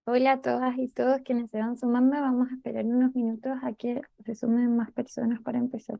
Hola a todas y todos quienes se van sumando. Vamos a esperar unos minutos a que se sumen más personas para empezar.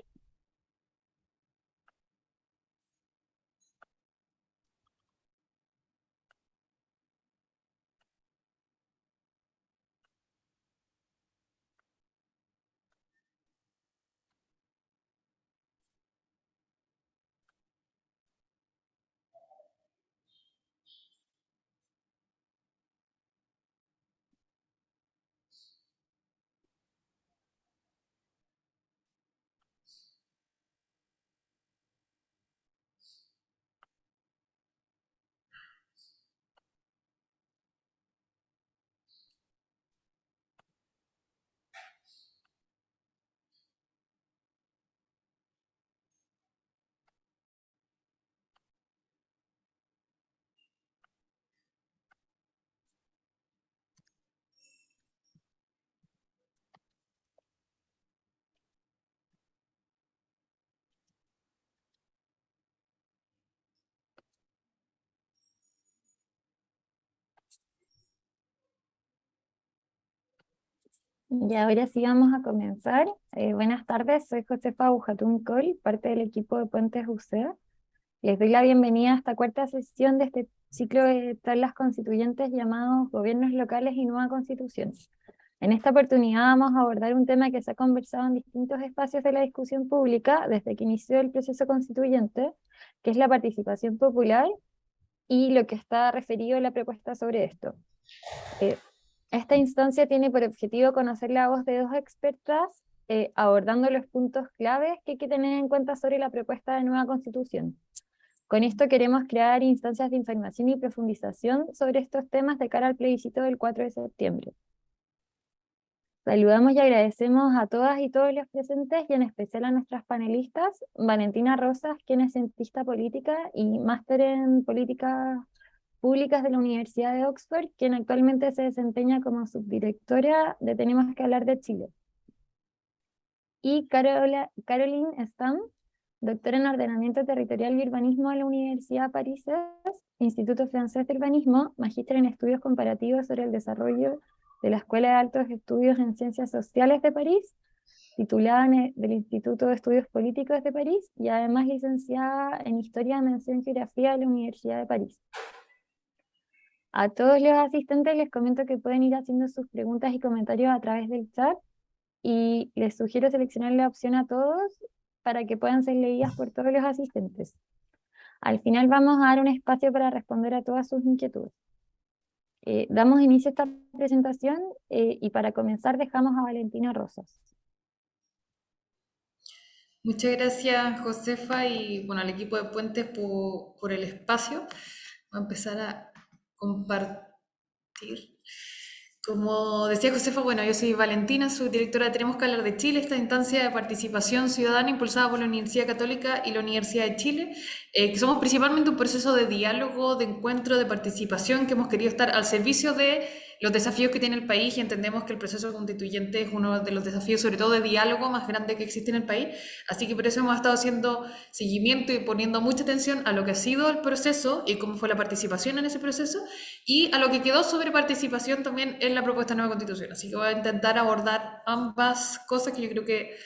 Y ahora sí vamos a comenzar. Buenas tardes, soy Josefa Bujatún Col, parte del equipo de Puentes UCEA. Les doy la bienvenida a esta cuarta sesión de este ciclo de charlas constituyentes llamados Gobiernos Locales y Nueva Constitución. En esta oportunidad vamos a abordar un tema que se ha conversado en distintos espacios de la discusión pública desde que inició el proceso constituyente, que es la participación popular y lo que está referido en la propuesta sobre esto. Eh, Esta instancia tiene por objetivo conocer la voz de dos expertas abordando los puntos claves que hay que tener en cuenta sobre la propuesta de nueva constitución. Con esto queremos crear instancias de información y profundización sobre estos temas de cara al plebiscito del 4 de septiembre. Saludamos y agradecemos a todas y todos los presentes y en especial a nuestras panelistas, Valentina Rosas, quien es cientista política y máster en políticas públicas de la Universidad de Oxford, quien actualmente se desempeña como subdirectora de Tenemos que hablar de Chile. Y Caroline Stam, doctora en ordenamiento territorial y urbanismo de la Universidad Parises, Instituto Francés de Urbanismo, magíster en estudios comparativos sobre el desarrollo de la Escuela de Altos Estudios en Ciencias Sociales de París, titulada del Instituto de Estudios Políticos de París y además licenciada en Historia, Mención y Geografía de la Universidad de París. A todos los asistentes les comento que pueden ir haciendo sus preguntas y comentarios a través del chat y les sugiero seleccionar la opción a todos para que puedan ser leídas por todos los asistentes. Al final vamos a dar un espacio para responder a todas sus inquietudes. Damos inicio a esta presentación y para comenzar dejamos a Valentina Rosas. Muchas gracias, Josefa, y bueno, al equipo de Puentes por el espacio. Voy a empezar a compartir. Como decía Josefa, bueno, yo soy Valentina, soy directora de Tenemos que hablar de Chile, esta instancia de participación ciudadana impulsada por la Universidad Católica y la Universidad de Chile, que somos principalmente un proceso de diálogo, de encuentro, de participación, que hemos querido estar al servicio de los desafíos que tiene el país y entendemos que el proceso constituyente es uno de los desafíos, sobre todo de diálogo, más grande que existe en el país. Así que por eso hemos estado haciendo seguimiento y poniendo mucha atención a lo que ha sido el proceso y cómo fue la participación en ese proceso y a lo que quedó sobre participación también en la propuesta de nueva constitución. Así que voy a intentar abordar ambas cosas que yo creo que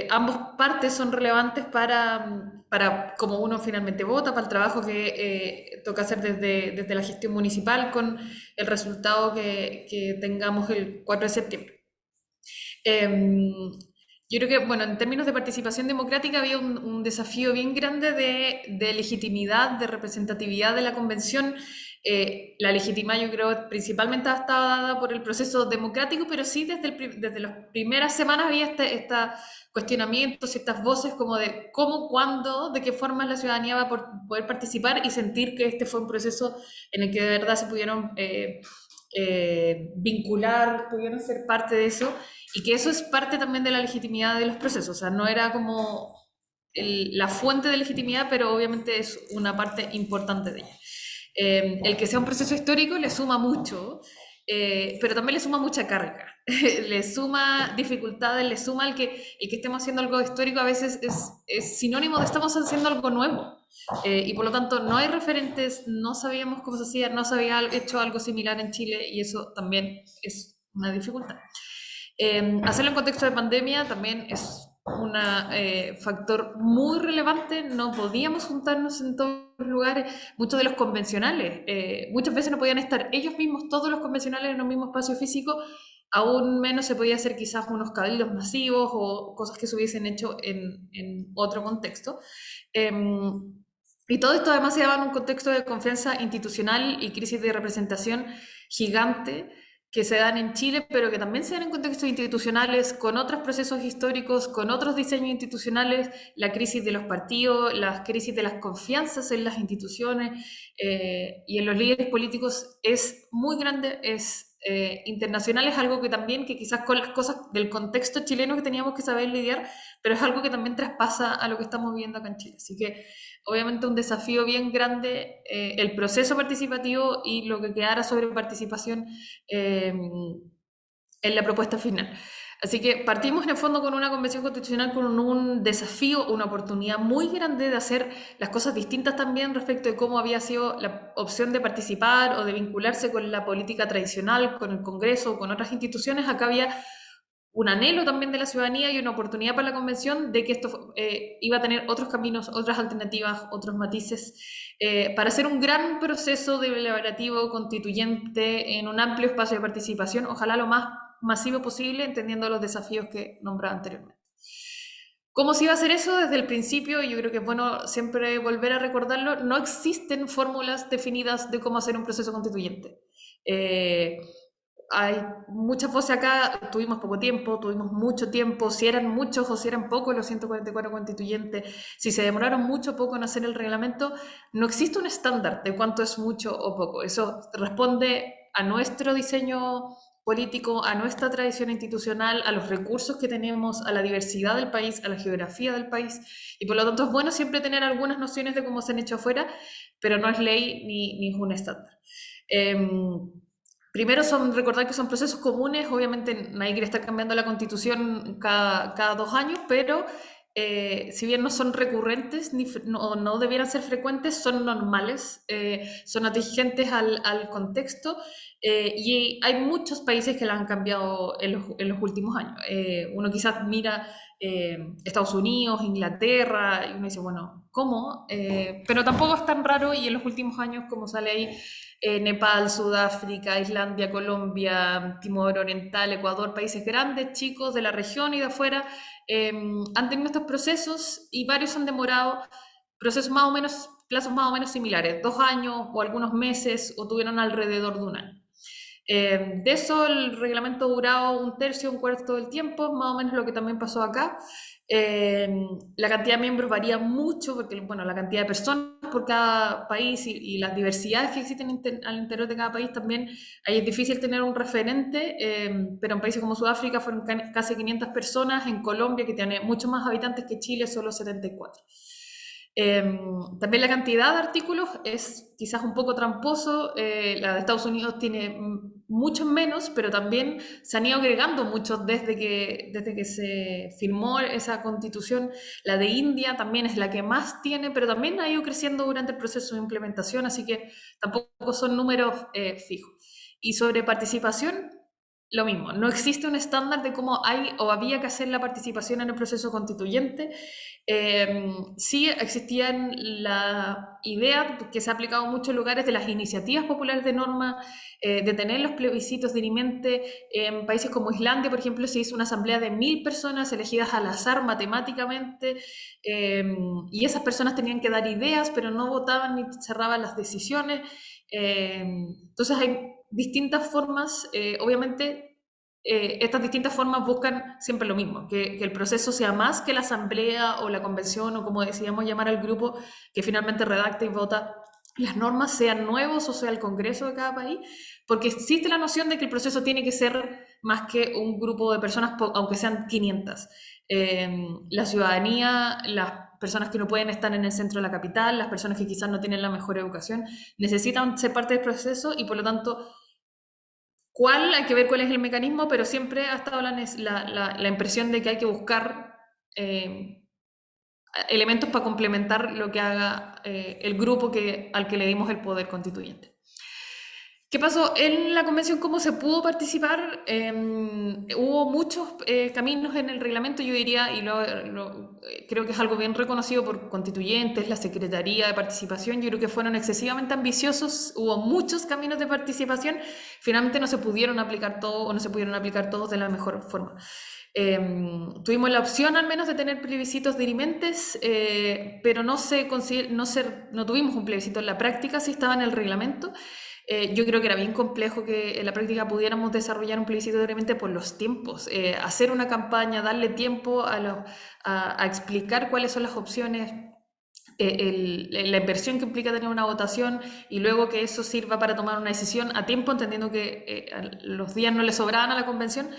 ambas partes son relevantes para cómo uno finalmente vota, para el trabajo que toca hacer desde la gestión municipal con el resultado que tengamos el 4 de septiembre. Yo creo que, bueno, en términos de participación democrática había un desafío bien grande de legitimidad, de representatividad de la convención. La legitimidad, yo creo, principalmente estaba dada por el proceso democrático, pero sí desde las primeras semanas había este cuestionamientos, estas voces como de cómo, cuándo, de qué forma la ciudadanía va a poder participar y sentir que este fue un proceso en el que de verdad se pudieron vincular, pudieron ser parte de eso y que eso es parte también de la legitimidad de los procesos, o sea, no era como la fuente de legitimidad, pero obviamente es una parte importante de ella. El que sea un proceso histórico le suma mucho, pero también le suma mucha carga, le suma dificultades, le suma el que estemos haciendo algo histórico a veces es sinónimo de estamos haciendo algo nuevo. Y por lo tanto no hay referentes, no sabíamos cómo se hacía, no se había hecho algo similar en Chile y eso también es una dificultad. Hacerlo en contexto de pandemia también es un factor muy relevante, no podíamos juntarnos en todos los lugares, muchos de los convencionales, muchas veces no podían estar ellos mismos, todos los convencionales en un mismo espacio físico, aún menos se podía hacer quizás unos cabildos masivos o cosas que se hubiesen hecho en otro contexto. Y todo esto además se daba en un contexto de confianza institucional y crisis de representación gigante que se dan en Chile, pero que también se dan en contextos institucionales, con otros procesos históricos, con otros diseños institucionales, la crisis de los partidos, la crisis de las confianzas en las instituciones y en los líderes políticos es muy grande, es internacional, es algo que también, que quizás con las cosas del contexto chileno que teníamos que saber lidiar, pero es algo que también traspasa a lo que estamos viviendo acá en Chile. Así que obviamente un desafío bien grande el proceso participativo y lo que quedara sobre participación en la propuesta final. Así que partimos en el fondo con una convención constitucional con un desafío, una oportunidad muy grande de hacer las cosas distintas también respecto de cómo había sido la opción de participar o de vincularse con la política tradicional, con el Congreso o con otras instituciones. Acá había un anhelo también de la ciudadanía y una oportunidad para la convención de que esto iba a tener otros caminos, otras alternativas, otros matices, para hacer un gran proceso deliberativo constituyente en un amplio espacio de participación, ojalá lo más masivo posible, entendiendo los desafíos que nombraba anteriormente. ¿Cómo se iba a hacer eso? Desde el principio, y yo creo que es bueno siempre volver a recordarlo, no existen fórmulas definidas de cómo hacer un proceso constituyente. Hay muchas voces acá, tuvimos poco tiempo, tuvimos mucho tiempo, si eran muchos o si eran pocos los 144 constituyentes, si se demoraron mucho o poco en hacer el reglamento, no existe un estándar de cuánto es mucho o poco. Eso responde a nuestro diseño político, a nuestra tradición institucional, a los recursos que tenemos, a la diversidad del país, a la geografía del país, y por lo tanto es bueno siempre tener algunas nociones de cómo se han hecho afuera, pero no es ley ni es un estándar. Primero recordar que son procesos comunes, obviamente nadie quiere estar cambiando la constitución cada 2 años, pero si bien no son recurrentes, no debieran ser frecuentes, son normales, son atingentes al contexto y hay muchos países que la han cambiado en los últimos años. Uno quizás mira Estados Unidos, Inglaterra, y uno dice, bueno, ¿cómo? Pero tampoco es tan raro y en los últimos años, como sale ahí, Nepal, Sudáfrica, Islandia, Colombia, Timor Oriental, Ecuador, países grandes, chicos de la región y de afuera, han tenido estos procesos y varios han demorado procesos más o menos, plazos más o menos similares, 2 años o algunos meses o tuvieron alrededor de un año. De eso el reglamento duraba un tercio, un cuarto del tiempo, más o menos lo que también pasó acá. La cantidad de miembros varía mucho porque, bueno, la cantidad de personas por cada país y las diversidades que existen al interior de cada país también, ahí es difícil tener un referente, pero en países como Sudáfrica fueron casi 500 personas, en Colombia, que tiene muchos más habitantes que Chile, solo 74. También la cantidad de artículos es quizás un poco tramposo, la de Estados Unidos tiene muchos menos, pero también se han ido agregando muchos desde que se firmó esa constitución. La de India también es la que más tiene, pero también ha ido creciendo durante el proceso de implementación, así que tampoco son números fijos. Y sobre participación, lo mismo, no existe un estándar de cómo hay o había que hacer la participación en el proceso constituyente. Sí existían la idea que se ha aplicado en muchos lugares de las iniciativas populares de norma, de tener los plebiscitos dirimente. En países como Islandia, por ejemplo, se hizo una asamblea de 1000 personas elegidas al azar matemáticamente, y esas personas tenían que dar ideas, pero no votaban ni cerraban las decisiones. Entonces hay distintas formas, obviamente estas distintas formas buscan siempre lo mismo, que el proceso sea más que la asamblea o la convención o como decíamos llamar al grupo que finalmente redacta y vota las normas, sean nuevos o sea el Congreso de cada país, porque existe la noción de que el proceso tiene que ser más que un grupo de personas, aunque sean 500. La ciudadanía, las personas que no pueden estar en el centro de la capital, las personas que quizás no tienen la mejor educación, necesitan ser parte del proceso y por lo tanto hay que ver cuál es el mecanismo, pero siempre ha estado la impresión de que hay que buscar elementos para complementar lo que haga el grupo al que le dimos el poder constituyente. ¿Qué pasó en la convención? ¿Cómo se pudo participar? Hubo muchos caminos en el reglamento, yo diría, y creo que es algo bien reconocido por constituyentes, la Secretaría de Participación. Yo creo que fueron excesivamente ambiciosos, hubo muchos caminos de participación, finalmente no se pudieron aplicar todos o no se pudieron aplicar todos de la mejor forma. Tuvimos la opción al menos de tener plebiscitos dirimentes, pero no tuvimos un plebiscito en la práctica, sí estaba en el reglamento. Yo creo que era bien complejo que en la práctica pudiéramos desarrollar un plebiscito diariamente por los tiempos, hacer una campaña, darle tiempo a explicar cuáles son las opciones, la inversión que implica tener una votación y luego que eso sirva para tomar una decisión a tiempo, entendiendo que los días no le sobraban a la convención.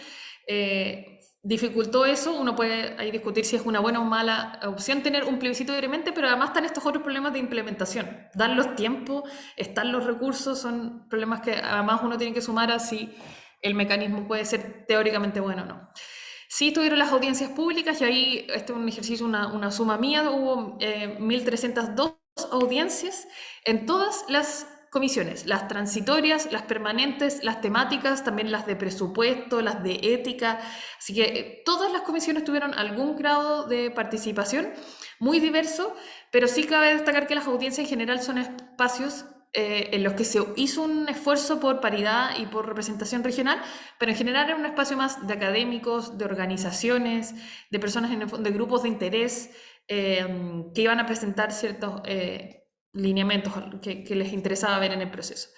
Dificultó eso. Uno puede ahí discutir si es una buena o mala opción tener un plebiscito diariamente, pero además están estos otros problemas de implementación. Dan los tiempos, están los recursos, son problemas que además uno tiene que sumar a si el mecanismo puede ser teóricamente bueno o no. Sí tuvieron las audiencias públicas y ahí, este es un ejercicio, una suma mía, hubo 1.302 audiencias en todas las comisiones, las transitorias, las permanentes, las temáticas, también las de presupuesto, las de ética, así que todas las comisiones tuvieron algún grado de participación, muy diverso, pero sí cabe destacar que las audiencias en general son espacios en los que se hizo un esfuerzo por paridad y por representación regional, pero en general era un espacio más de académicos, de organizaciones, de personas de grupos de interés que iban a presentar ciertos lineamientos que les interesaba ver en el proceso.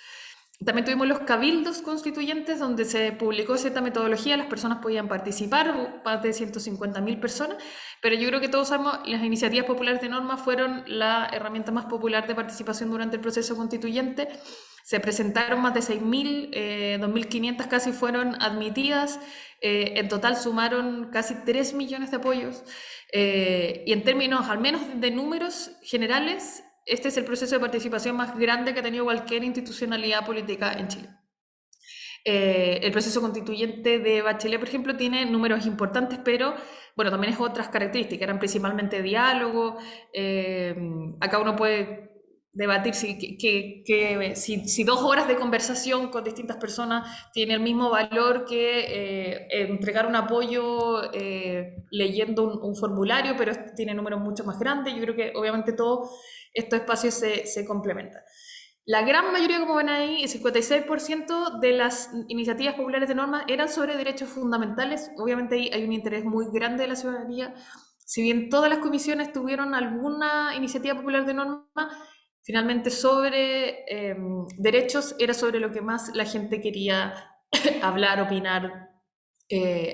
También tuvimos los cabildos constituyentes donde se publicó cierta metodología, las personas podían participar, más de 150.000 personas, pero yo creo que todos sabemos, las iniciativas populares de norma fueron la herramienta más popular de participación durante el proceso constituyente. Se presentaron más de 6.000, 2.500 casi fueron admitidas, en total sumaron casi 3 millones de apoyos, y en términos al menos de números generales, este es el proceso de participación más grande que ha tenido cualquier institucionalidad política en Chile. El proceso constituyente de Bachelet, por ejemplo, tiene números importantes, pero bueno, también es otras características, eran principalmente diálogo. Acá uno puede debatir si 2 horas de conversación con distintas personas tiene el mismo valor que entregar un apoyo leyendo un formulario, pero tiene números mucho más grandes. Yo creo que obviamente todos estos espacios se complementan. La gran mayoría, como ven ahí, el 56% de las iniciativas populares de norma eran sobre derechos fundamentales. Obviamente ahí hay un interés muy grande de la ciudadanía. Si bien todas las comisiones tuvieron alguna iniciativa popular de norma, finalmente sobre derechos era sobre lo que más la gente quería hablar, opinar,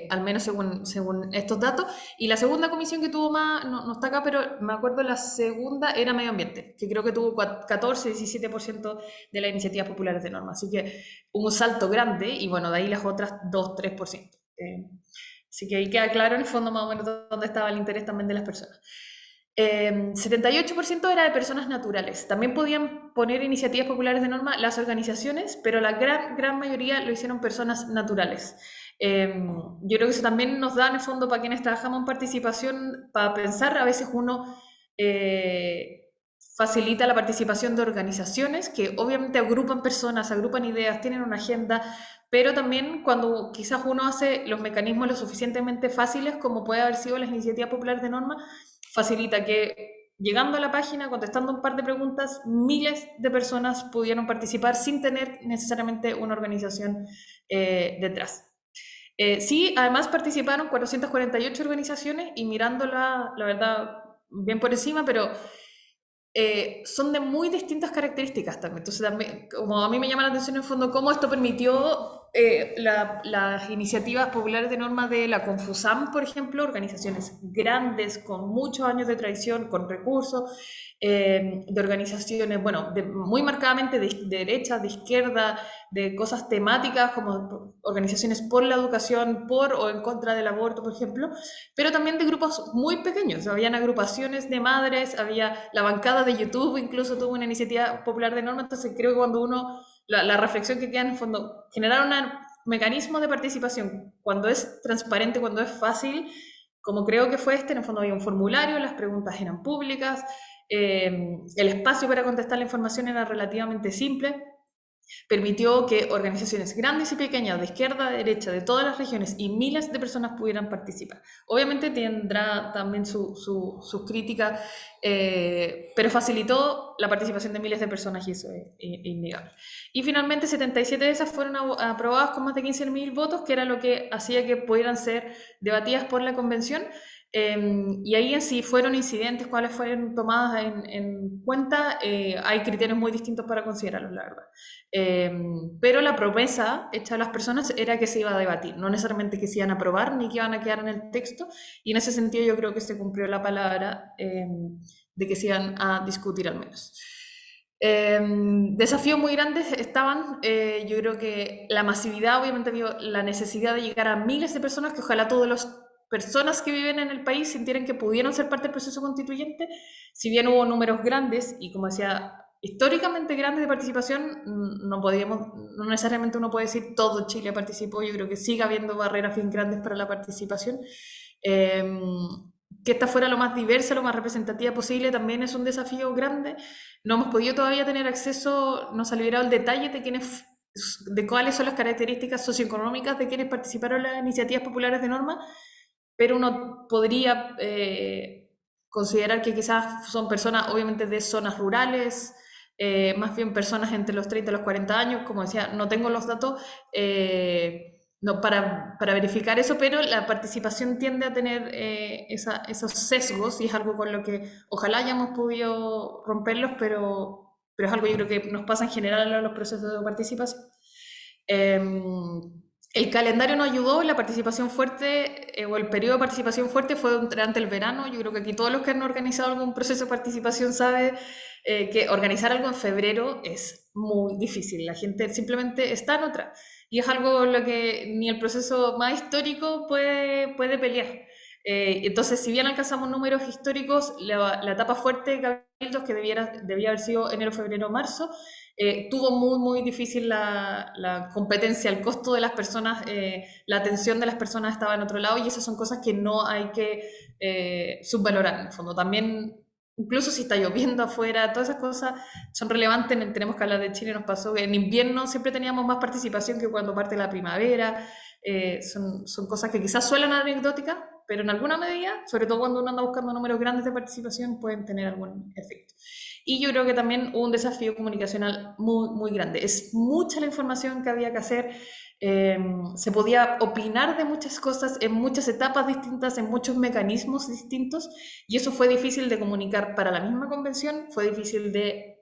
al menos según estos datos. Y la segunda comisión que tuvo más, no está acá, pero me acuerdo la segunda era medio ambiente, que creo que tuvo 14-17% de las iniciativas populares de norma. Así que un salto grande y bueno, de ahí las otras 2-3%. Así que ahí queda claro en el fondo más o menos dónde estaba el interés también de las personas. 78% era de personas naturales. También podían poner iniciativas populares de norma las organizaciones, pero la gran mayoría lo hicieron personas naturales. Yo creo que eso también nos da en el fondo para quienes trabajamos en participación, para pensar, a veces uno facilita la participación de organizaciones que obviamente agrupan personas, agrupan ideas, tienen una agenda, pero también cuando quizás uno hace los mecanismos lo suficientemente fáciles como puede haber sido las iniciativas populares de norma, facilita que llegando a la página, contestando un par de preguntas, miles de personas pudieron participar sin tener necesariamente una organización detrás. Sí, además participaron 448 organizaciones y mirándola, la verdad, bien por encima, pero son de muy distintas características también. Entonces, también, como a mí me llama la atención en el fondo, cómo esto permitió las iniciativas populares de norma de la Confusam, por ejemplo, organizaciones grandes, con muchos años de tradición, con recursos, de organizaciones, bueno, muy marcadamente de derecha, de izquierda, de cosas temáticas como organizaciones por la educación, por o en contra del aborto, por ejemplo, pero también de grupos muy pequeños. Habían agrupaciones de madres, había la bancada de YouTube, incluso tuvo una iniciativa popular de norma. Entonces creo que cuando uno, la reflexión que queda en el fondo, generar un mecanismo de participación, cuando es transparente, cuando es fácil, como creo que fue este, en el fondo había un formulario, las preguntas eran públicas, el espacio para contestar la información era relativamente simple, permitió que organizaciones grandes y pequeñas, de izquierda a derecha, de todas las regiones y miles de personas pudieran participar. Obviamente tendrá también sus críticas, pero facilitó la participación de miles de personas y eso es innegable. Y finalmente 77 de esas fueron aprobadas con más de 15.000 votos, que era lo que hacía que pudieran ser debatidas por la convención. Y ahí en sí fueron incidentes, cuáles fueron tomadas en cuenta, hay criterios muy distintos para considerarlos, la verdad. Pero la promesa hecha a las personas era que se iba a debatir, no necesariamente que se iban a aprobar ni que iban a quedar en el texto, y en ese sentido yo creo que se cumplió la palabra de que se iban a discutir al menos. Desafíos muy grandes estaban, yo creo que la masividad, obviamente vio la necesidad de llegar a miles de personas, que ojalá todas las personas que viven en el país sintieran que pudieron ser parte del proceso constituyente, si bien hubo números grandes, y como decía, históricamente grandes de participación, no necesariamente uno puede decir todo Chile participó, yo creo que sigue habiendo barreras bien grandes para la participación. Que esta fuera lo más diversa, lo más representativa posible, también es un desafío grande. No hemos podido todavía tener acceso, no se ha liberado el detalle de cuáles son las características socioeconómicas de quienes participaron en las iniciativas populares de norma, pero uno podría considerar que quizás son personas, obviamente, de zonas rurales, más bien personas entre los 30 y los 40 años, como decía, no tengo los datos no, para verificar eso, pero la participación tiende a tener esos sesgos, y es algo con lo que ojalá hayamos podido romperlos, pero es algo yo creo que nos pasa en general a los procesos de participación. El calendario no ayudó, la participación fuerte o el periodo de participación fuerte fue durante el verano. Yo creo que aquí todos los que han organizado algún proceso de participación saben que organizar algo en febrero es muy difícil. La gente simplemente está en otra. Y es algo lo que ni el proceso más histórico puede pelear. Entonces, si bien alcanzamos números históricos, la etapa fuerte de cabildos, que debía haber sido enero, febrero, marzo, tuvo muy difícil la competencia, el costo de las personas, la atención de las personas estaba en otro lado, y esas son cosas que no hay que subvalorar en el fondo. También, incluso si está lloviendo afuera, todas esas cosas son relevantes. Tenemos que hablar de Chile, nos pasó que en invierno siempre teníamos más participación que cuando parte la primavera. Son cosas que quizás suenan anecdóticas, pero en alguna medida, sobre todo cuando uno anda buscando números grandes de participación, pueden tener algún efecto. Y yo creo que también hubo un desafío comunicacional muy grande. Es mucha la información que había que hacer. Se podía opinar de muchas cosas en muchas etapas distintas, en muchos mecanismos distintos, y eso fue difícil de comunicar para la misma convención, fue difícil de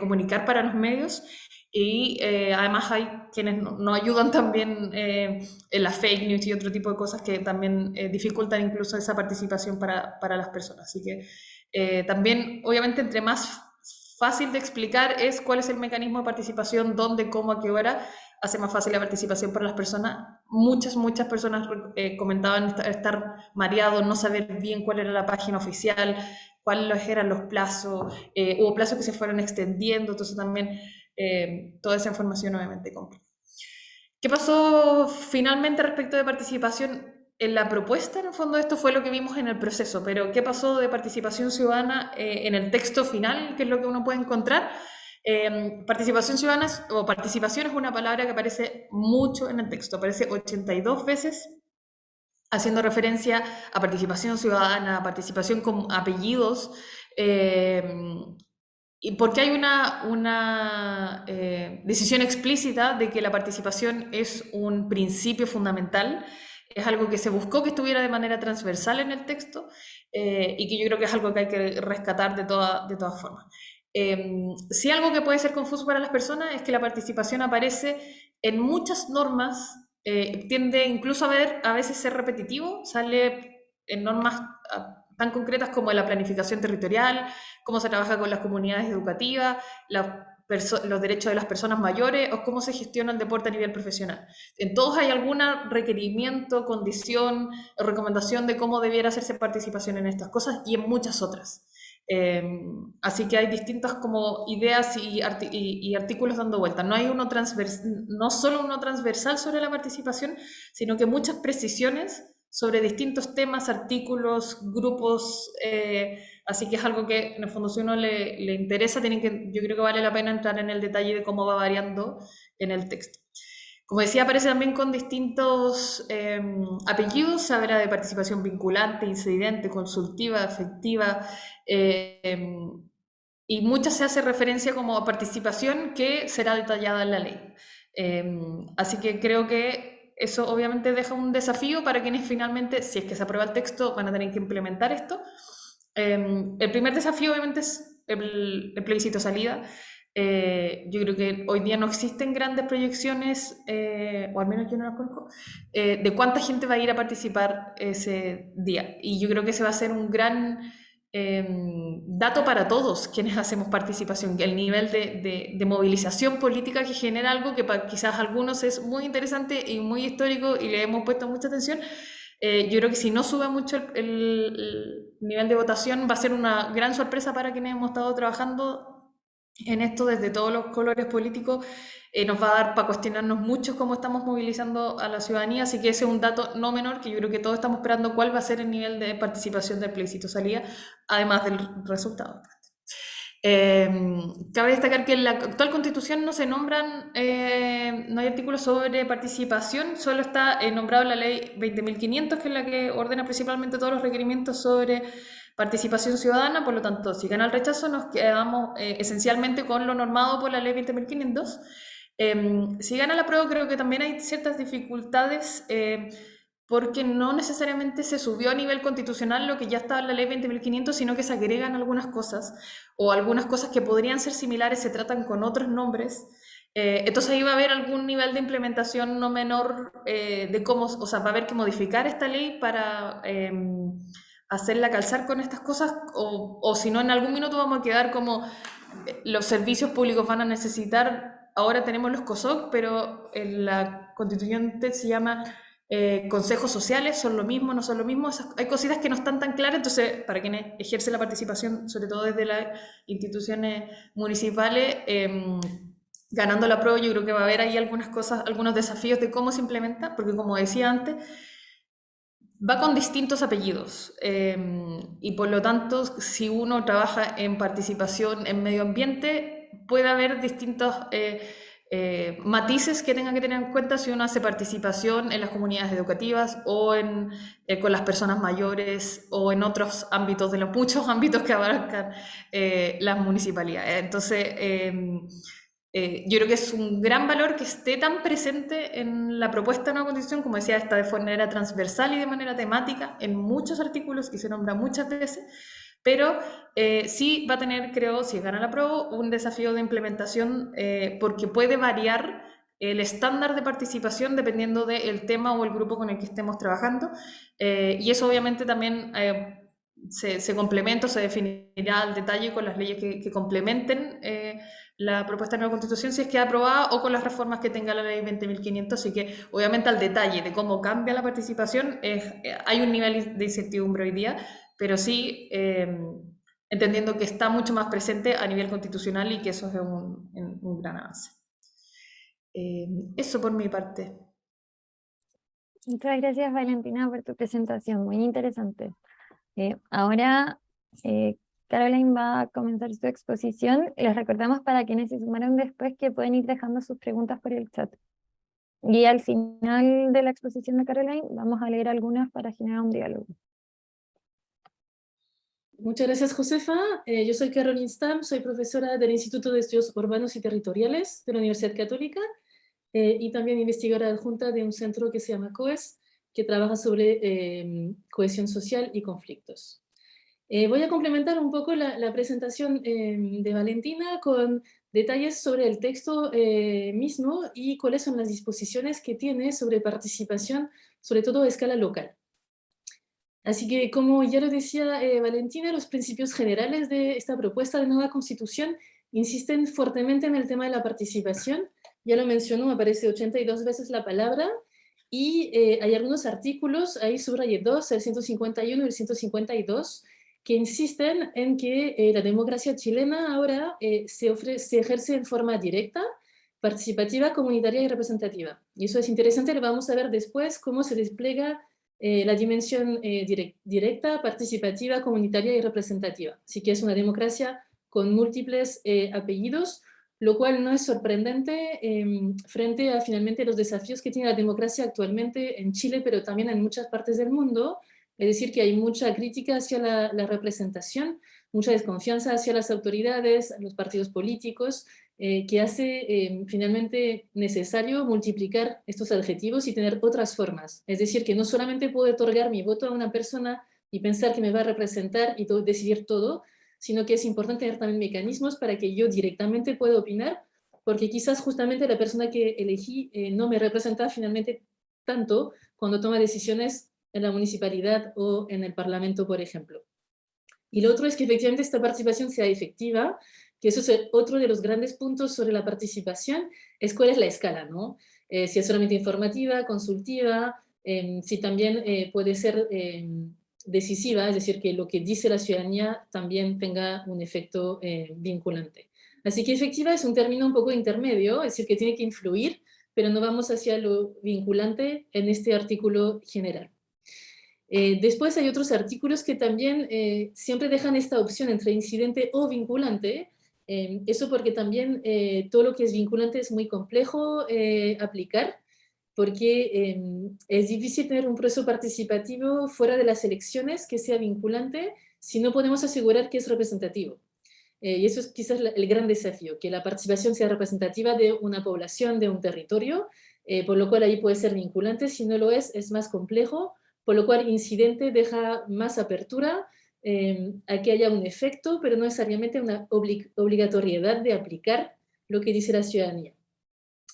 comunicar para los medios, y además hay quienes no ayudan también en las fake news y otro tipo de cosas que también dificultan incluso esa participación para las personas. Así que también, obviamente, entre más fácil de explicar es cuál es el mecanismo de participación, dónde, cómo, a qué hora, hace más fácil la participación para las personas. Muchas personas comentaban estar mareados, no saber bien cuál era la página oficial, cuáles eran los plazos, hubo plazos que se fueron extendiendo, entonces también toda esa información obviamente compra. ¿Qué pasó finalmente respecto de participación en la propuesta? En el fondo esto fue lo que vimos en el proceso, pero ¿qué pasó de participación ciudadana en el texto final? ¿Qué es lo que uno puede encontrar? Participación ciudadana o participación es una palabra que aparece mucho en el texto, aparece 82 veces, haciendo referencia a participación ciudadana, a participación con apellidos, y porque hay una decisión explícita de que la participación es un principio fundamental, es algo que se buscó que estuviera de manera transversal en el texto, y que yo creo que es algo que hay que rescatar de todas formas. Sí, algo que puede ser confuso para las personas es que la participación aparece en muchas normas, tiende incluso a veces ser repetitivo, sale en normas tan concretas como la planificación territorial, cómo se trabaja con las comunidades educativas, los derechos de las personas mayores, o cómo se gestiona el deporte a nivel profesional. En todos hay algún requerimiento, condición o recomendación de cómo debiera hacerse participación en estas cosas, y en muchas otras. Así que hay distintas como ideas y artículos dando vueltas. No hay no solo uno transversal sobre la participación, sino que muchas precisiones sobre distintos temas, artículos, grupos, así que es algo que en el fondo si uno le interesa, yo creo que vale la pena entrar en el detalle de cómo va variando en el texto. Como decía, aparece también con distintos apellidos, se habla de participación vinculante, incidente, consultiva, efectiva, y muchas se hace referencia como a participación que será detallada en la ley. Así que creo que eso obviamente deja un desafío para quienes finalmente, si es que se aprueba el texto, van a tener que implementar esto. El primer desafío obviamente es el plebiscito salida. Yo creo que hoy día no existen grandes proyecciones, o al menos yo no las conozco, de cuánta gente va a ir a participar ese día. Y yo creo que ese va a ser un gran dato para todos quienes hacemos participación, el nivel de movilización política que genera algo que para quizás algunos es muy interesante y muy histórico y le hemos puesto mucha atención. Yo creo que si no sube mucho el nivel de votación va a ser una gran sorpresa para quienes hemos estado trabajando en esto desde todos los colores políticos. Nos va a dar para cuestionarnos mucho cómo estamos movilizando a la ciudadanía, así que ese es un dato no menor que yo creo que todos estamos esperando cuál va a ser el nivel de participación del plebiscito salida, además del resultado. Cabe destacar que en la actual constitución no se nombran, no hay artículos sobre participación, solo está nombrado la ley 20.500, que es la que ordena principalmente todos los requerimientos sobre participación ciudadana. Por lo tanto, si gana el rechazo nos quedamos esencialmente con lo normado por la ley 20.500. Si gana la apruebo, creo que también hay ciertas dificultades, porque no necesariamente se subió a nivel constitucional lo que ya estaba en la ley 20.500, sino que se agregan algunas cosas, o algunas cosas que podrían ser similares se tratan con otros nombres. Entonces ahí va a haber algún nivel de implementación no menor, de cómo, o sea, va a haber que modificar esta ley para hacerla calzar con estas cosas, o si no, en algún minuto vamos a quedar como los servicios públicos van a necesitar, ahora tenemos los COSOC, pero en la constituyente se llama consejos sociales, son lo mismo, no son lo mismo. Hay cositas que no están tan claras, entonces para quienes ejercen la participación, sobre todo desde las instituciones municipales, ganando la prueba, yo creo que va a haber ahí algunas cosas, algunos desafíos de cómo se implementa, porque como decía antes, va con distintos apellidos, y por lo tanto, si uno trabaja en participación en medio ambiente, puede haber distintos matices que tenga que tener en cuenta si uno hace participación en las comunidades educativas o con las personas mayores o en otros ámbitos, de los muchos ámbitos que abarcan las municipalidades. Entonces, yo creo que es un gran valor que esté tan presente en la propuesta de nueva constitución, como decía, está de manera transversal y de manera temática en muchos artículos y se nombra muchas veces, pero sí va a tener, creo, si gana la prueba, un desafío de implementación, porque puede variar el estándar de participación dependiendo del tema o el grupo con el que estemos trabajando, y eso obviamente también se complementa, se definirá al detalle con las leyes que complementen la propuesta de nueva constitución, si es que es aprobada, o con las reformas que tenga la ley 20.500, así que obviamente al detalle de cómo cambia la participación hay un nivel de incertidumbre hoy día, pero sí entendiendo que está mucho más presente a nivel constitucional y que eso es un gran avance. Eso por mi parte. Muchas gracias, Valentina, por tu presentación, muy interesante. Ahora, Caroline va a comenzar su exposición. Les recordamos para quienes se sumaron después que pueden ir dejando sus preguntas por el chat. Y al final de la exposición de Caroline vamos a leer algunas para generar un diálogo. Muchas gracias, Josefa. Yo soy Caroline Stam, soy profesora del Instituto de Estudios Urbanos y Territoriales de la Universidad Católica, y también investigadora adjunta de un centro que se llama COES, que trabaja sobre cohesión social y conflictos. Voy a complementar un poco la presentación de Valentina con detalles sobre el texto mismo y cuáles son las disposiciones que tiene sobre participación, sobre todo a escala local. Así que, como ya lo decía Valentina, los principios generales de esta propuesta de nueva constitución insisten fuertemente en el tema de la participación. Ya lo mencionó, aparece 82 veces la palabra, y hay algunos artículos, ahí subrayé dos, el 151 y el 152, que insisten en que la democracia chilena ahora se ejerce en forma directa, participativa, comunitaria y representativa. Y eso es interesante, lo vamos a ver después, cómo se despliega la dimensión directa, participativa, comunitaria y representativa. Así que es una democracia con múltiples apellidos, lo cual no es sorprendente frente a finalmente los desafíos que tiene la democracia actualmente en Chile, pero también en muchas partes del mundo. Es decir, que hay mucha crítica hacia la representación, mucha desconfianza hacia las autoridades, los partidos políticos, que hace finalmente necesario multiplicar estos adjetivos y tener otras formas. Es decir, que no solamente puedo otorgar mi voto a una persona y pensar que me va a representar y decidir todo, sino que es importante tener también mecanismos para que yo directamente pueda opinar, porque quizás justamente la persona que elegí no me representa finalmente tanto cuando toma decisiones en la municipalidad o en el parlamento, por ejemplo. Y lo otro es que efectivamente esta participación sea efectiva, que eso es otro de los grandes puntos sobre la participación, es cuál es la escala, ¿no? Si es solamente informativa, consultiva, si también puede ser decisiva, es decir, que lo que dice la ciudadanía también tenga un efecto vinculante. Así que efectiva es un término un poco intermedio, es decir, que tiene que influir, pero no vamos hacia lo vinculante en este artículo general. Después hay otros artículos que también siempre dejan esta opción entre incidente o vinculante. Eso porque también todo lo que es vinculante es muy complejo aplicar, porque es difícil tener un proceso participativo fuera de las elecciones que sea vinculante si no podemos asegurar que es representativo. Y eso es quizás el gran desafío, que la participación sea representativa de una población, de un territorio, por lo cual ahí puede ser vinculante. Si no lo es más complejo, por lo cual incidente deja más apertura a que haya un efecto, pero no necesariamente una obligatoriedad de aplicar lo que dice la ciudadanía.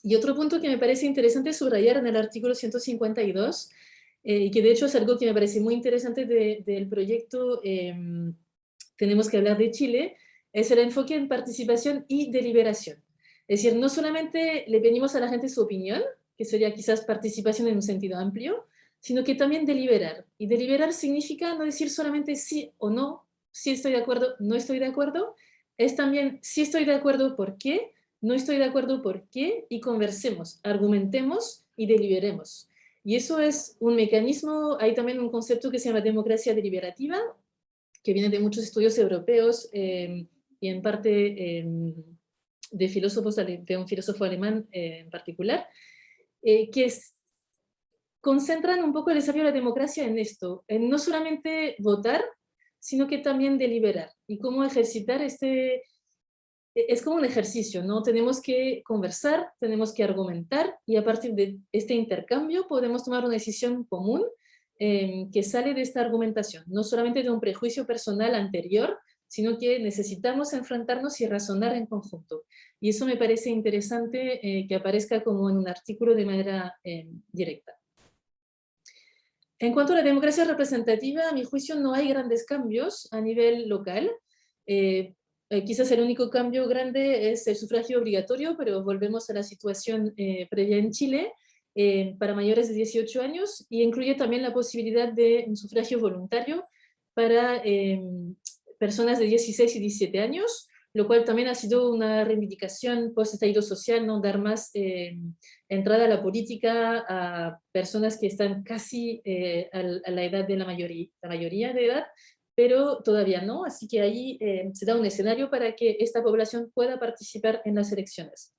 Y otro punto que me parece interesante subrayar en el artículo 152, y que de hecho es algo que me parece muy interesante del proyecto Tenemos que hablar de Chile, es el enfoque en participación y deliberación. Es decir, no solamente le pedimos a la gente su opinión, que sería quizás participación en un sentido amplio, sino que también deliberar. Y deliberar significa no decir solamente sí o no, sí estoy de acuerdo, no estoy de acuerdo, es también sí estoy de acuerdo, ¿por qué? No estoy de acuerdo, ¿por qué? Y conversemos, argumentemos y deliberemos. Y eso es un mecanismo, hay también un concepto que se llama democracia deliberativa, que viene de muchos estudios europeos y en parte de filósofos, de un filósofo alemán en particular, que concentran un poco el desafío de la democracia en esto, en no solamente votar, sino que también deliberar. Y cómo ejercitar es como un ejercicio, ¿no? Tenemos que conversar, tenemos que argumentar y a partir de este intercambio podemos tomar una decisión común que sale de esta argumentación, no solamente de un prejuicio personal anterior, sino que necesitamos enfrentarnos y razonar en conjunto. Y eso me parece interesante que aparezca como en un artículo de manera directa. En cuanto a la democracia representativa, a mi juicio no hay grandes cambios a nivel local. Quizás el único cambio grande es el sufragio obligatorio, pero volvemos a la situación previa en Chile para mayores de 18 años y incluye también la posibilidad de un sufragio voluntario para personas de 16 y 17 años, lo cual también ha sido una reivindicación post-estallido social, ¿no? Dar más entrada a la política a personas que están casi a la edad de la mayoría de edad, pero todavía no, así que ahí se da un escenario para que esta población pueda participar en las elecciones.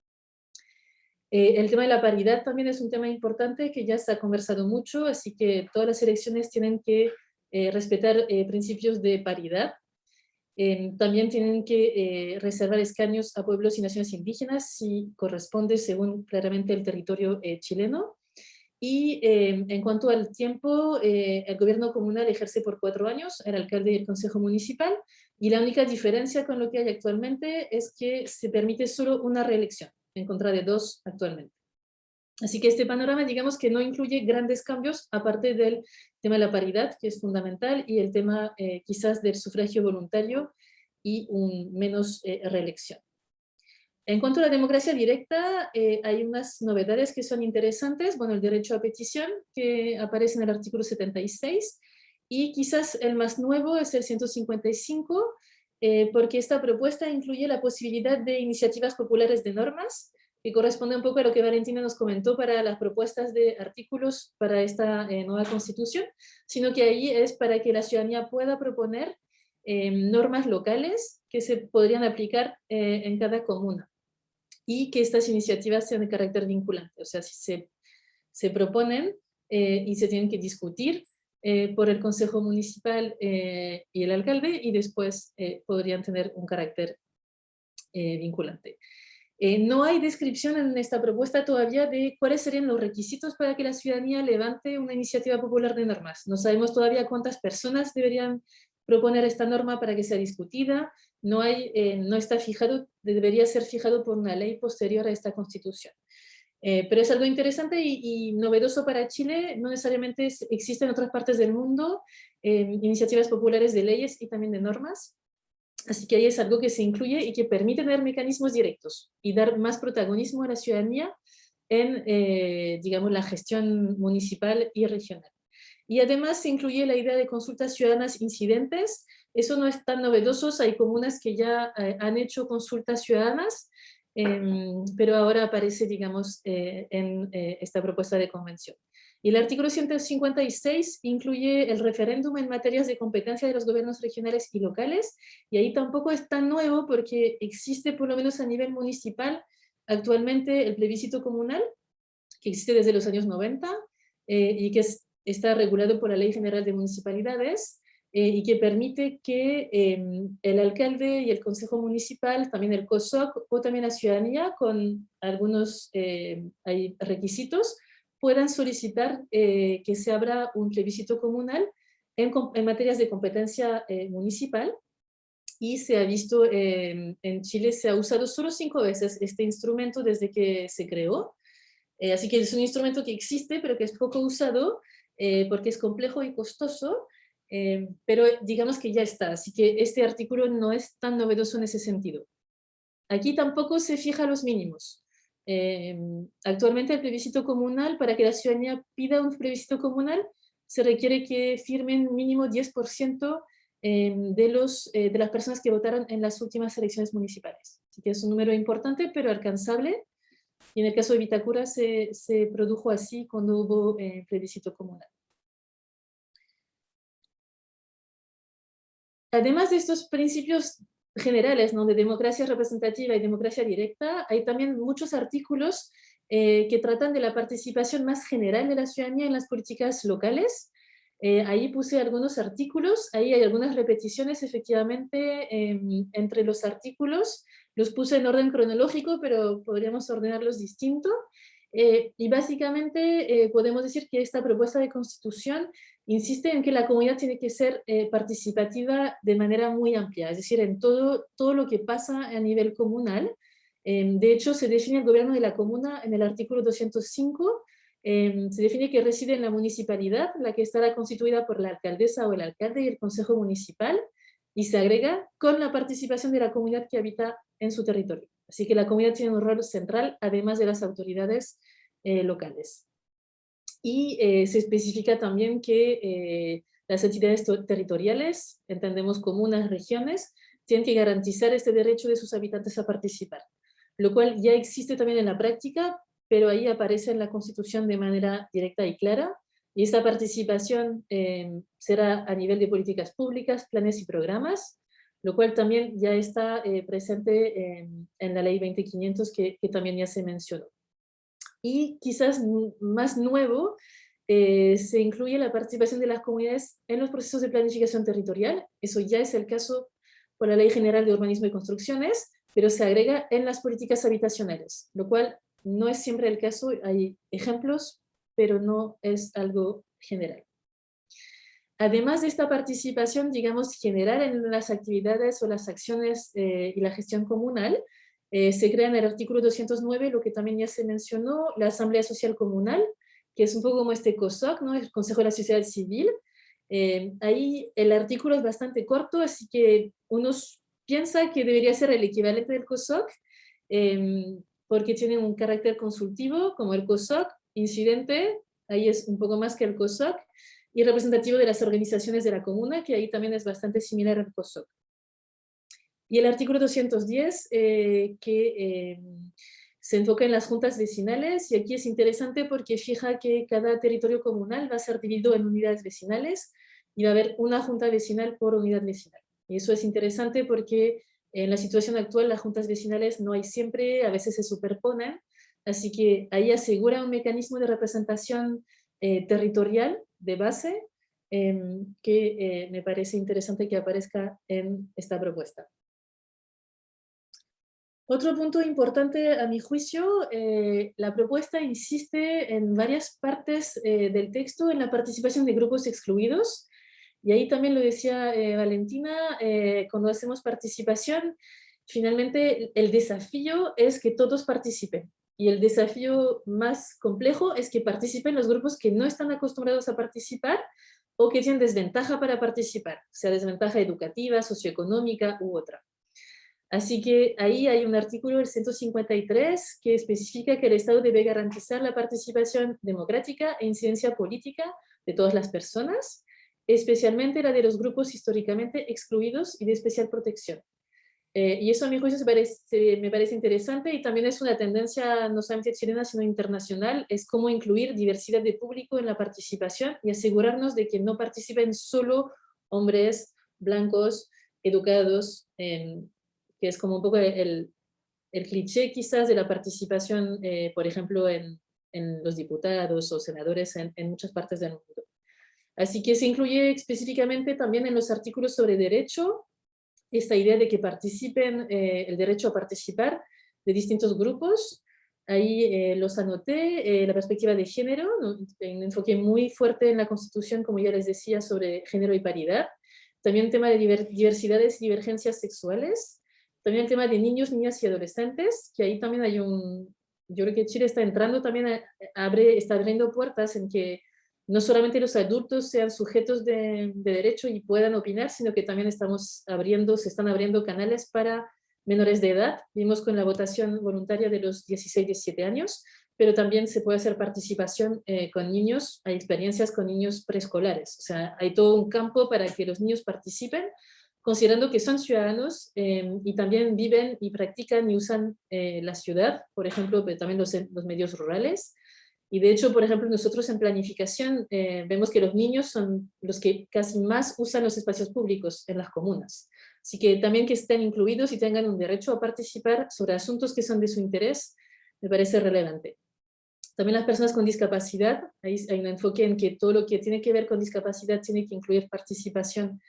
El tema de la paridad también es un tema importante que ya se ha conversado mucho, así que todas las elecciones tienen que respetar principios de paridad. También tienen que reservar escaños a pueblos y naciones indígenas si corresponde según claramente el territorio chileno. Y en cuanto al tiempo, el gobierno comunal ejerce por 4 años, el alcalde y el consejo municipal, y la única diferencia con lo que hay actualmente es que se permite solo una reelección, en contra de 2 actualmente. Así que este panorama, digamos que no incluye grandes cambios, aparte del tema de la paridad, que es fundamental, y el tema quizás del sufragio voluntario y un menos reelección. En cuanto a la democracia directa, hay unas novedades que son interesantes. Bueno, el derecho a petición, que aparece en el artículo 76, y quizás el más nuevo es el 155, porque esta propuesta incluye la posibilidad de iniciativas populares de normas, que corresponde un poco a lo que Valentina nos comentó para las propuestas de artículos para esta nueva constitución, sino que ahí es para que la ciudadanía pueda proponer normas locales que se podrían aplicar en cada comuna y que estas iniciativas sean de carácter vinculante, o sea, si se proponen y se tienen que discutir por el Consejo Municipal y el alcalde, y después podrían tener un carácter vinculante. No hay descripción en esta propuesta todavía de cuáles serían los requisitos para que la ciudadanía levante una iniciativa popular de normas. No sabemos todavía cuántas personas deberían proponer esta norma para que sea discutida. No está fijado, debería ser fijado por una ley posterior a esta Constitución. Pero es algo interesante y novedoso para Chile. No necesariamente existen en otras partes del mundo iniciativas populares de leyes y también de normas. Así que ahí es algo que se incluye y que permite tener mecanismos directos y dar más protagonismo a la ciudadanía en, digamos, la gestión municipal y regional. Y además se incluye la idea de consultas ciudadanas incidentes. Eso no es tan novedoso, hay comunas que ya han hecho consultas ciudadanas, pero ahora aparece, digamos, en esta propuesta de convención. Y el artículo 156 incluye el referéndum en materias de competencia de los gobiernos regionales y locales, y ahí tampoco es tan nuevo porque existe, por lo menos a nivel municipal, actualmente el plebiscito comunal, que existe desde los años 90, y que está regulado por la Ley General de Municipalidades, y que permite que el alcalde y el consejo municipal, también el COSOC o también la ciudadanía, con algunos hay requisitos, puedan solicitar que se abra un plebiscito comunal en materias de competencia municipal, y se ha visto en Chile, se ha usado solo 5 veces este instrumento desde que se creó, así que es un instrumento que existe, pero que es poco usado, porque es complejo y costoso, pero digamos que ya está, así que este artículo no es tan novedoso en ese sentido. Aquí tampoco se fija los mínimos. Actualmente el plebiscito comunal, para que la ciudadanía pida un plebiscito comunal, se requiere que firmen mínimo 10% de las personas que votaron en las últimas elecciones municipales. Así que es un número importante, pero alcanzable. Y en el caso de Vitacura se produjo así cuando hubo plebiscito comunal. Además de estos principios generales, ¿no?, de democracia representativa y democracia directa, hay también muchos artículos que tratan de la participación más general de la ciudadanía en las políticas locales. Ahí puse algunos artículos, ahí hay algunas repeticiones efectivamente entre los artículos. Los puse en orden cronológico, pero podríamos ordenarlos distinto. Y básicamente podemos decir que esta propuesta de constitución insiste en que la comunidad tiene que ser participativa de manera muy amplia, es decir, en todo lo que pasa a nivel comunal. De hecho, se define el gobierno de la comuna en el artículo 205, se define que reside en la municipalidad, la que estará constituida por la alcaldesa o el alcalde y el consejo municipal, y se agrega con la participación de la comunidad que habita en su territorio. Así que la comunidad tiene un rol central, además de las autoridades locales. Y se especifica también que las entidades territoriales, entendemos comunas, regiones, tienen que garantizar este derecho de sus habitantes a participar, lo cual ya existe también en la práctica, pero ahí aparece en la Constitución de manera directa y clara, y esta participación será a nivel de políticas públicas, planes y programas, lo cual también ya está presente en la Ley 20.500 que también ya se mencionó. Y quizás más nuevo, se incluye la participación de las comunidades en los procesos de planificación territorial. Eso ya es el caso por la Ley General de Urbanismo y Construcciones, pero se agrega en las políticas habitacionales, lo cual no es siempre el caso. Hay ejemplos, pero no es algo general. Además de esta participación, digamos, general en las actividades o las acciones y la gestión comunal, se crea en el artículo 209, lo que también ya se mencionó, la Asamblea Social Comunal, que es un poco como este COSOC, ¿no?, el Consejo de la Sociedad Civil. Ahí el artículo es bastante corto, así que uno piensa que debería ser el equivalente del COSOC, porque tiene un carácter consultivo, como el COSOC, incidente, ahí es un poco más que el COSOC, y representativo de las organizaciones de la comuna, que ahí también es bastante similar al COSOC. Y el artículo 210, que se enfoca en las juntas vecinales y aquí es interesante porque fija que cada territorio comunal va a ser dividido en unidades vecinales y va a haber una junta vecinal por unidad vecinal. Y eso es interesante porque en la situación actual las juntas vecinales no hay siempre, a veces se superponen, así que ahí asegura un mecanismo de representación territorial de base que me parece interesante que aparezca en esta propuesta. Otro punto importante a mi juicio, la propuesta insiste en varias partes del texto en la participación de grupos excluidos, y ahí también lo decía Valentina, cuando hacemos participación, finalmente el desafío es que todos participen, y el desafío más complejo es que participen los grupos que no están acostumbrados a participar o que tienen desventaja para participar, sea desventaja educativa, socioeconómica u otra. Así que ahí hay un artículo, el 153, que especifica que el Estado debe garantizar la participación democrática e incidencia política de todas las personas, especialmente la de los grupos históricamente excluidos y de especial protección. Y eso a mi juicio me parece interesante y también es una tendencia no solamente chilena, sino internacional, es cómo incluir diversidad de público en la participación y asegurarnos de que no participen solo hombres blancos, educados, que es como un poco el cliché quizás de la participación, por ejemplo, en los diputados o senadores en muchas partes del mundo. Así que se incluye específicamente también en los artículos sobre derecho, esta idea de que participen, el derecho a participar de distintos grupos. Ahí los anoté, la perspectiva de género, ¿no? Un enfoque muy fuerte en la Constitución, como ya les decía, sobre género y paridad. También el tema de diversidades y divergencias sexuales. También el tema de niños, niñas y adolescentes, que ahí también hay yo creo que Chile está entrando también, está abriendo puertas en que no solamente los adultos sean sujetos de derecho y puedan opinar, sino que también se están abriendo canales para menores de edad. Vimos con la votación voluntaria de los 16, 17 años, pero también se puede hacer participación con niños, hay experiencias con niños preescolares. O sea, hay todo un campo para que los niños participen, considerando que son ciudadanos y también viven y practican y usan la ciudad, por ejemplo, pero también los medios rurales. Y de hecho, por ejemplo, nosotros en planificación vemos que los niños son los que casi más usan los espacios públicos en las comunas. Así que también que estén incluidos y tengan un derecho a participar sobre asuntos que son de su interés, me parece relevante. También las personas con discapacidad, hay un enfoque en que todo lo que tiene que ver con discapacidad tiene que incluir participación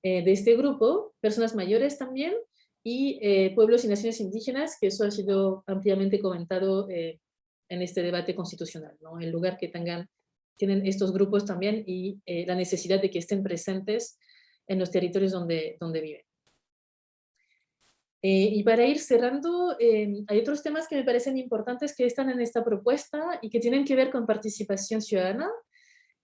de este grupo, personas mayores también, y pueblos y naciones indígenas, que eso ha sido ampliamente comentado en este debate constitucional, ¿no? El lugar que tienen estos grupos también y la necesidad de que estén presentes en los territorios donde viven. Y para ir cerrando, hay otros temas que me parecen importantes que están en esta propuesta y que tienen que ver con participación ciudadana.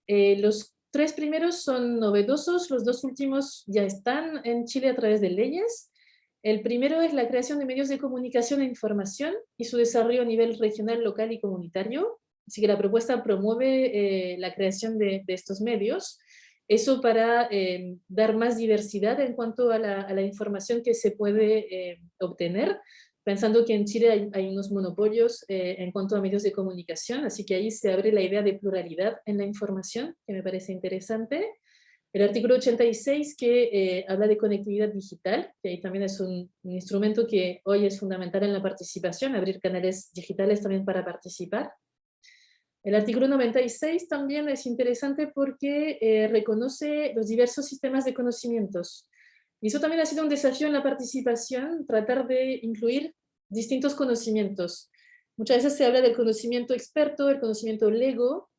Los 3 primeros son novedosos, los 2 últimos ya están en Chile a través de leyes. El primero es la creación de medios de comunicación e información y su desarrollo a nivel regional, local y comunitario. Así que la propuesta promueve la creación de estos medios. Eso para dar más diversidad en cuanto a la información que se puede obtener, pensando que en Chile hay unos monopolios en cuanto a medios de comunicación, así que ahí se abre la idea de pluralidad en la información, que me parece interesante. El artículo 86 que habla de conectividad digital, que ahí también es un instrumento que hoy es fundamental en la participación, abrir canales digitales también para participar. El artículo 96 también es interesante porque reconoce los diversos sistemas de conocimientos. Y eso también ha sido un desafío en la participación, tratar de incluir distintos conocimientos. Muchas veces se habla del conocimiento experto, el conocimiento lego,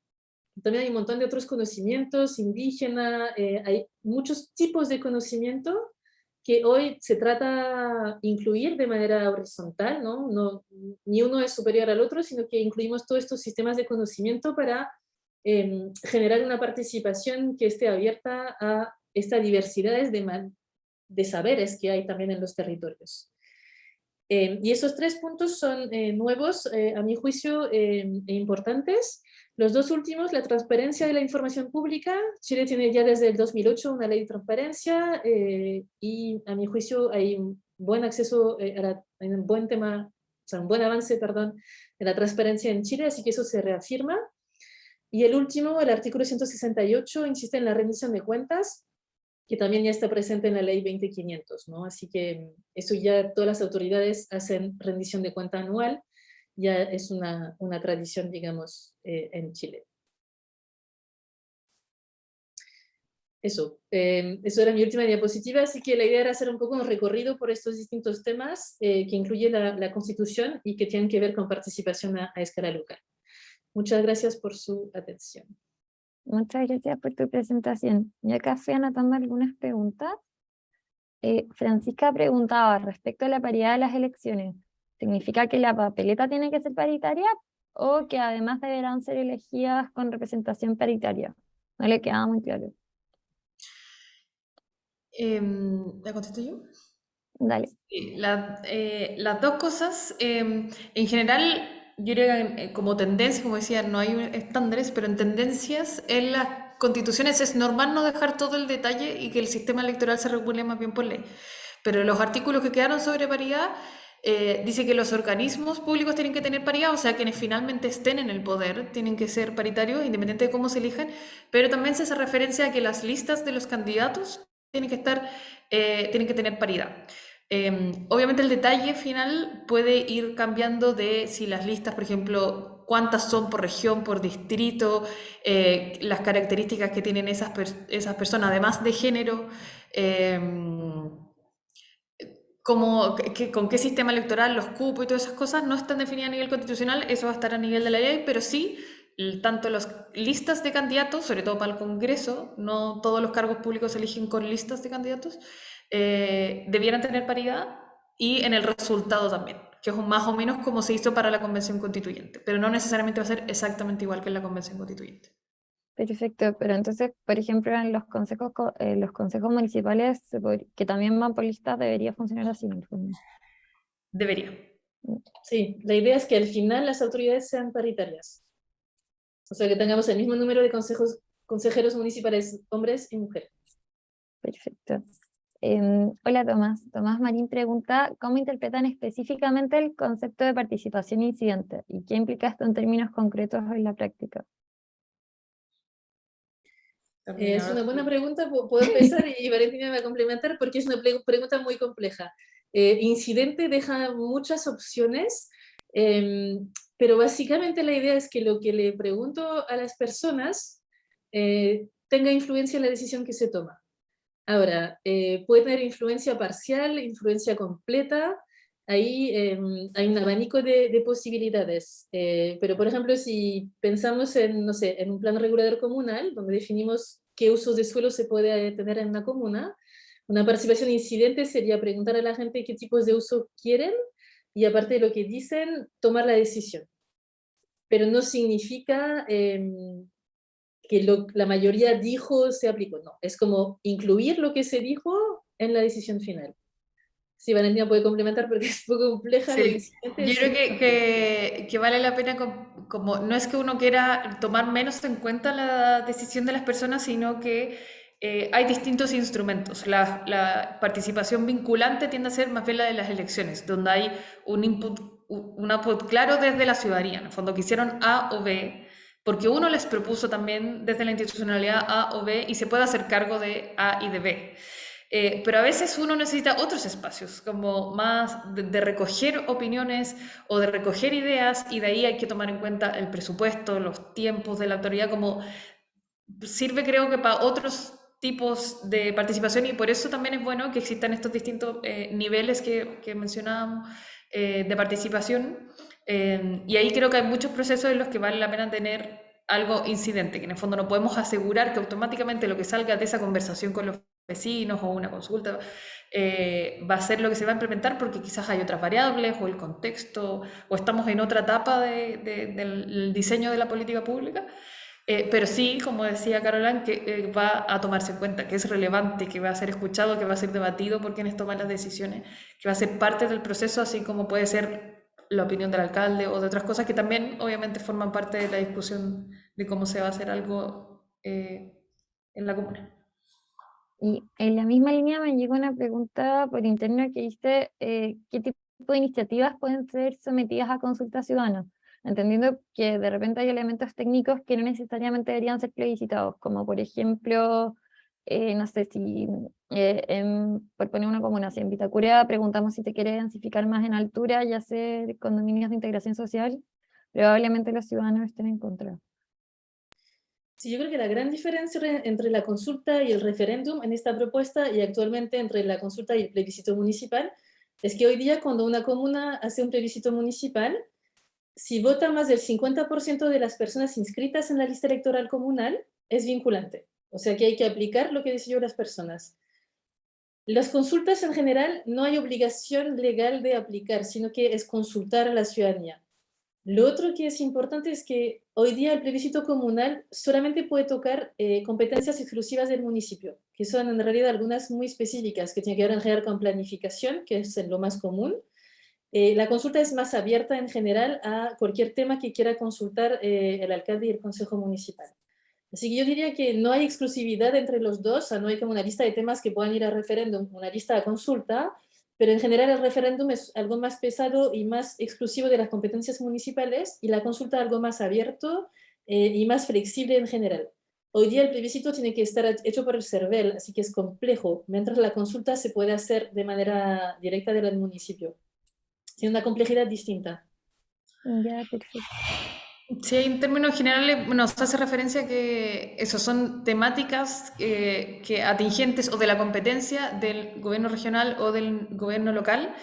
también hay un montón de otros conocimientos, indígena, hay muchos tipos de conocimiento que hoy se trata de incluir de manera horizontal, ¿no? Ni uno es superior al otro, sino que incluimos todos estos sistemas de conocimiento para generar una participación que esté abierta a estas diversidades de saberes que hay también en los territorios. Y esos 3 puntos son nuevos, a mi juicio, e importantes. Los 2 últimos, la transparencia de la información pública. Chile tiene ya desde el 2008 una ley de transparencia y a mi juicio hay un buen acceso, hay un buen tema sea, un buen avance, perdón, de la transparencia en Chile, así que eso se reafirma. Y el último, el artículo 168, insiste en la rendición de cuentas, que también ya está presente en la ley 20.500, ¿no? Así que eso ya todas las autoridades hacen rendición de cuenta anual, ya es una tradición, digamos, en Chile. Eso era mi última diapositiva, así que la idea era hacer un poco un recorrido por estos distintos temas que incluye la Constitución y que tienen que ver con participación a escala local. Muchas gracias por su atención. Muchas gracias por tu presentación. Yo acá fui anotando algunas preguntas. Francisca preguntaba respecto a la paridad de las elecciones. ¿Significa que la papeleta tiene que ser paritaria o que además deberán ser elegidas con representación paritaria? No le quedaba muy claro. ¿La contesto yo? Dale. Sí, las dos cosas, en general, yo creo que como tendencia, como decía, no hay estándares, pero en tendencias, en las constituciones es normal no dejar todo el detalle y que el sistema electoral se regule más bien por ley. Pero los artículos que quedaron sobre paridad, dice que los organismos públicos tienen que tener paridad, o sea, quienes finalmente estén en el poder tienen que ser paritarios, independiente de cómo se elijan, pero también se hace referencia a que las listas de los candidatos tienen que estar, tienen que tener paridad. Obviamente el detalle final puede ir cambiando de si las listas, por ejemplo, cuántas son por región, por distrito, las características que tienen esas personas, además de género, con qué sistema electoral, los cupos y todas esas cosas no están definidas a nivel constitucional, eso va a estar a nivel de la ley, pero sí, tanto las listas de candidatos, sobre todo para el Congreso, no todos los cargos públicos se eligen con listas de candidatos, debieran tener paridad y en el resultado también, que es más o menos como se hizo para la Convención Constituyente, pero no necesariamente va a ser exactamente igual que en la Convención Constituyente. Perfecto, pero entonces, por ejemplo, en los consejos municipales, que también van por listas, debería funcionar así en el fondo. Debería. Sí, la idea es que al final las autoridades sean paritarias. O sea, que tengamos el mismo número de consejeros municipales, hombres y mujeres. Perfecto. Hola Tomás. Tomás Marín pregunta, ¿cómo interpretan específicamente el concepto de participación incidente? ¿Y qué implica esto en términos concretos en la práctica? Es una buena pregunta, puedo empezar y Valentina me va a complementar porque es una pregunta muy compleja. Incidente deja muchas opciones, pero básicamente la idea es que lo que le pregunto a las personas tenga influencia en la decisión que se toma. Ahora, puede tener influencia parcial, influencia completa, ahí hay un abanico de posibilidades, pero por ejemplo, si pensamos en, no sé, en un plan regulador comunal, donde definimos qué usos de suelo se puede tener en una comuna, una participación incidente sería preguntar a la gente qué tipos de uso quieren y aparte de lo que dicen, tomar la decisión. Pero no significa que la mayoría dijo se aplicó, no, es como incluir lo que se dijo en la decisión final. Sí, Valentina puede complementar porque es un poco compleja. Sí, yo creo que vale la pena, como no es que uno quiera tomar menos en cuenta la decisión de las personas, sino que hay distintos instrumentos. La participación vinculante tiende a ser más bien la de las elecciones, donde hay un output claro desde la ciudadanía, en el fondo que hicieron A o B, porque uno les propuso también desde la institucionalidad A o B y se puede hacer cargo de A y de B. Pero a veces uno necesita otros espacios, como más de recoger opiniones o de recoger ideas, y de ahí hay que tomar en cuenta el presupuesto, los tiempos de la autoridad, como sirve creo que para otros tipos de participación, y por eso también es bueno que existan estos distintos niveles que mencionábamos de participación. Y ahí creo que hay muchos procesos en los que vale la pena tener algo incidente, que en el fondo no podemos asegurar que automáticamente lo que salga de esa conversación con los vecinos o una consulta va a ser lo que se va a implementar, porque quizás hay otras variables o el contexto o estamos en otra etapa del diseño de la política pública. Pero sí, como decía Caroline, que va a tomarse en cuenta, que es relevante, que va a ser escuchado, que va a ser debatido por quienes toman las decisiones, que va a ser parte del proceso, así como puede ser la opinión del alcalde o de otras cosas que también obviamente forman parte de la discusión de cómo se va a hacer algo en la comuna. Y en la misma línea me llegó una pregunta por interno que dice, ¿qué tipo tipo de iniciativas pueden ser sometidas a consulta ciudadana, entendiendo que de repente hay elementos técnicos que no necesariamente deberían ser plebiscitados, como por ejemplo, no sé si, por poner una comuna, si en Vitacura preguntamos si te quiere densificar más en altura y hacer condominios de integración social, probablemente los ciudadanos estén en contra. Sí, yo creo que la gran diferencia entre la consulta y el referéndum en esta propuesta y actualmente entre la consulta y el plebiscito municipal es que hoy día cuando una comuna hace un plebiscito municipal, si vota más del 50% de las personas inscritas en la lista electoral comunal, es vinculante. O sea que hay que aplicar lo que decidió las personas. Las consultas en general no hay obligación legal de aplicar, sino que es consultar a la ciudadanía. Lo otro que es importante es que hoy día el plebiscito comunal solamente puede tocar competencias exclusivas del municipio, que son en realidad algunas muy específicas, que tienen que ver en general con planificación, que es lo más común. La consulta es más abierta en general a cualquier tema que quiera consultar el alcalde y el consejo municipal. Así que yo diría que no hay exclusividad entre los dos, o sea, no hay como una lista de temas que puedan ir a referéndum, una lista a consulta, pero en general el referéndum es algo más pesado y más exclusivo de las competencias municipales y la consulta algo más abierto y más flexible en general. Hoy día el plebiscito tiene que estar hecho por el CERVEL, así que es complejo, mientras la consulta se puede hacer de manera directa del municipio. Tiene una complejidad distinta. Ya, perfecto. Sí, en términos generales, bueno, se hace referencia a que eso son temáticas que atingentes o de la competencia del gobierno regional o del gobierno local.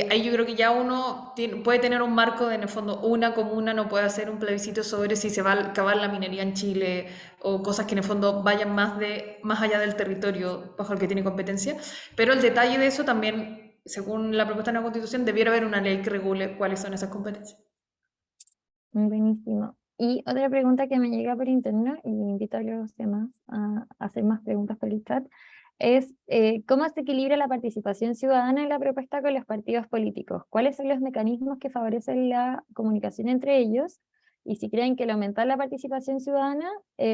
Ahí yo creo que ya uno puede tener un marco de, en el fondo, una comuna no puede hacer un plebiscito sobre si se va a acabar la minería en Chile o cosas que en el fondo vayan más allá del territorio bajo el que tiene competencia. Pero el detalle de eso también, según la propuesta de la Constitución, debiera haber una ley que regule cuáles son esas competencias. Buenísimo. Y otra pregunta que me llega por interno, y invito a los demás a hacer más preguntas por el chat, es ¿cómo se equilibra la participación ciudadana en la propuesta con los partidos políticos? ¿Cuáles son los mecanismos que favorecen la comunicación entre ellos? Y si creen que al aumentar la participación ciudadana,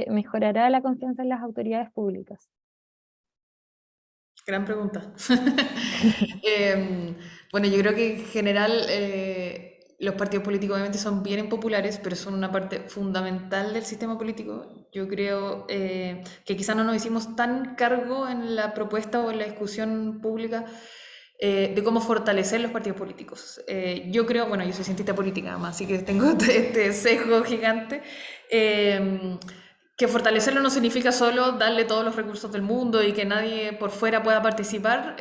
mejorará la confianza en las autoridades públicas. Gran pregunta. Bueno, yo creo que en general los partidos políticos obviamente son bien impopulares, pero son una parte fundamental del sistema político. Yo creo que quizás no nos hicimos tan cargo en la propuesta o en la discusión pública de cómo fortalecer los partidos políticos. Yo creo, bueno, yo soy cientista política además, así que tengo este sesgo gigante. Que fortalecerlo no significa solo darle todos los recursos del mundo y que nadie por fuera pueda participar.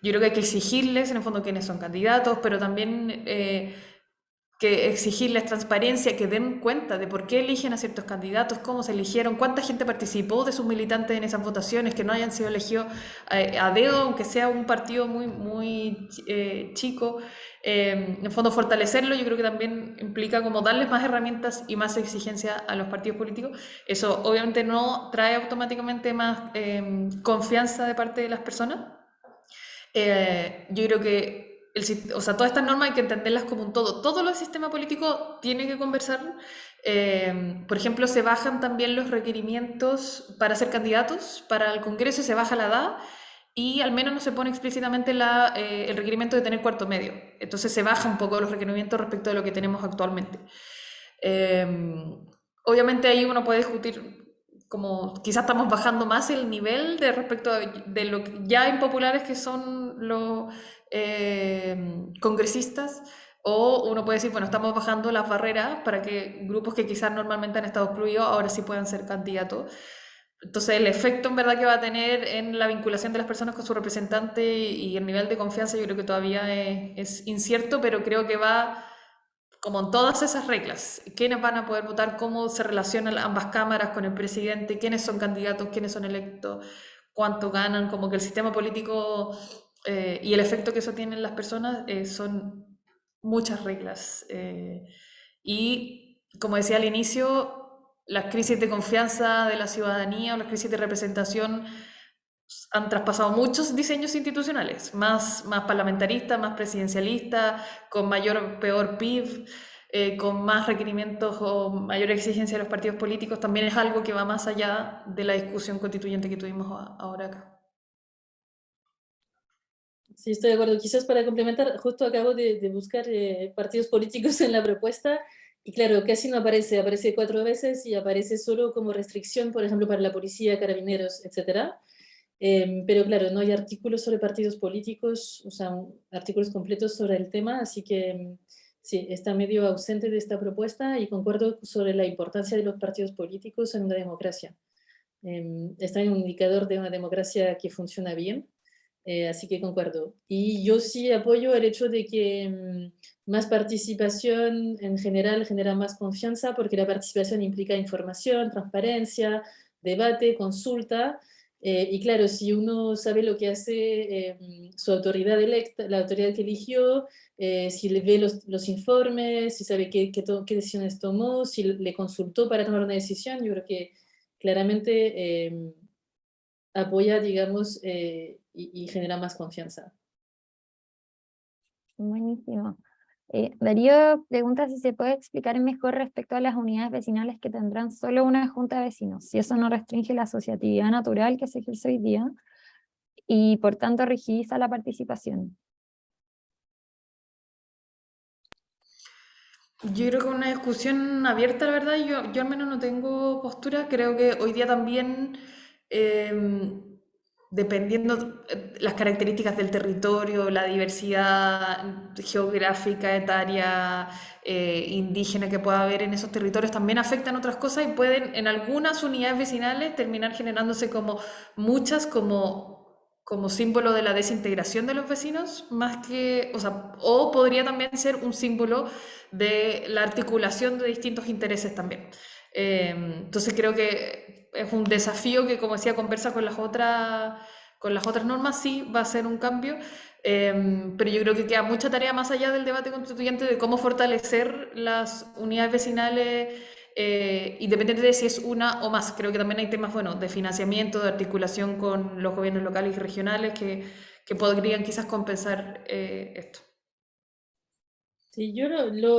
Yo creo que hay que exigirles, en el fondo, quiénes son candidatos, pero también que exigirles transparencia, que den cuenta de por qué eligen a ciertos candidatos, cómo se eligieron, cuánta gente participó de sus militantes en esas votaciones, que no hayan sido elegidos a dedo, aunque sea un partido muy chico. En el fondo, fortalecerlo yo creo que también implica como darles más herramientas y más exigencia a los partidos políticos. Eso obviamente no trae automáticamente más confianza de parte de las personas. Yo creo que o sea, todas estas normas hay que entenderlas como un todo. Todo el sistema político tiene que conversar. Por ejemplo, se bajan también los requerimientos para ser candidatos. Para el Congreso se baja la edad y al menos no se pone explícitamente el requerimiento de tener cuarto medio. Entonces se baja un poco los requerimientos respecto de lo que tenemos actualmente. Obviamente ahí uno puede discutir como quizás estamos bajando más el nivel de respecto de lo que ya impopulares que son los congresistas, o uno puede decir, bueno, estamos bajando las barreras para que grupos que quizás normalmente han estado excluidos ahora sí puedan ser candidatos. Entonces el efecto en verdad que va a tener en la vinculación de las personas con su representante y el nivel de confianza yo creo que todavía es incierto, pero creo que va como en todas esas reglas, quiénes van a poder votar, cómo se relacionan ambas cámaras con el presidente, quiénes son candidatos, quiénes son electos, cuánto ganan, como que el sistema político y el efecto que eso tiene en las personas son muchas reglas. Y como decía al inicio, las crisis de confianza de la ciudadanía o las crisis de representación han traspasado muchos diseños institucionales, más parlamentaristas, más presidencialistas, con mayor o peor PIB, con más requerimientos o mayor exigencia de los partidos políticos, también es algo que va más allá de la discusión constituyente que tuvimos ahora acá. sí, estoy de acuerdo. Quizás para complementar, justo acabo de buscar partidos políticos en la propuesta y claro, casi no aparece, aparece 4 veces y aparece solo como restricción, por ejemplo, para la policía, carabineros, etcétera. Pero claro, no hay artículos sobre partidos políticos, o sea, artículos completos sobre el tema, así que sí, está medio ausente de esta propuesta y concuerdo sobre la importancia de los partidos políticos en una democracia. Está en un indicador de una democracia que funciona bien, así que concuerdo. Y yo sí apoyo el hecho de que más participación en general genera más confianza, porque la participación implica información, transparencia, debate, consulta. Y claro, si uno sabe lo que hace su autoridad electa, la autoridad que eligió, si le ve los informes, si sabe qué decisiones tomó, si le consultó para tomar una decisión, yo creo que claramente apoya, digamos, y genera más confianza. Buenísimo. Darío pregunta si se puede explicar mejor respecto a las unidades vecinales que tendrán solo una junta de vecinos, si eso no restringe la asociatividad natural que se ejerce hoy día y por tanto rigidiza la participación. Yo creo que es una discusión abierta, la verdad. Yo al menos no tengo postura. Creo que hoy día también, dependiendo las características del territorio, la diversidad geográfica, etaria, indígena que pueda haber en esos territorios, también afectan otras cosas y pueden en algunas unidades vecinales terminar generándose como muchas, como símbolo de la desintegración de los vecinos, más que, o sea, o podría también ser un símbolo de la articulación de distintos intereses también. Entonces creo que es un desafío que, como decía, conversa con las otras normas, sí va a ser un cambio, pero yo creo que queda mucha tarea más allá del debate constituyente de cómo fortalecer las unidades vecinales, independiente de si es una o más. Creo que también hay temas, bueno, de financiamiento, de articulación con los gobiernos locales y regionales que podrían quizás compensar esto. Sí, yo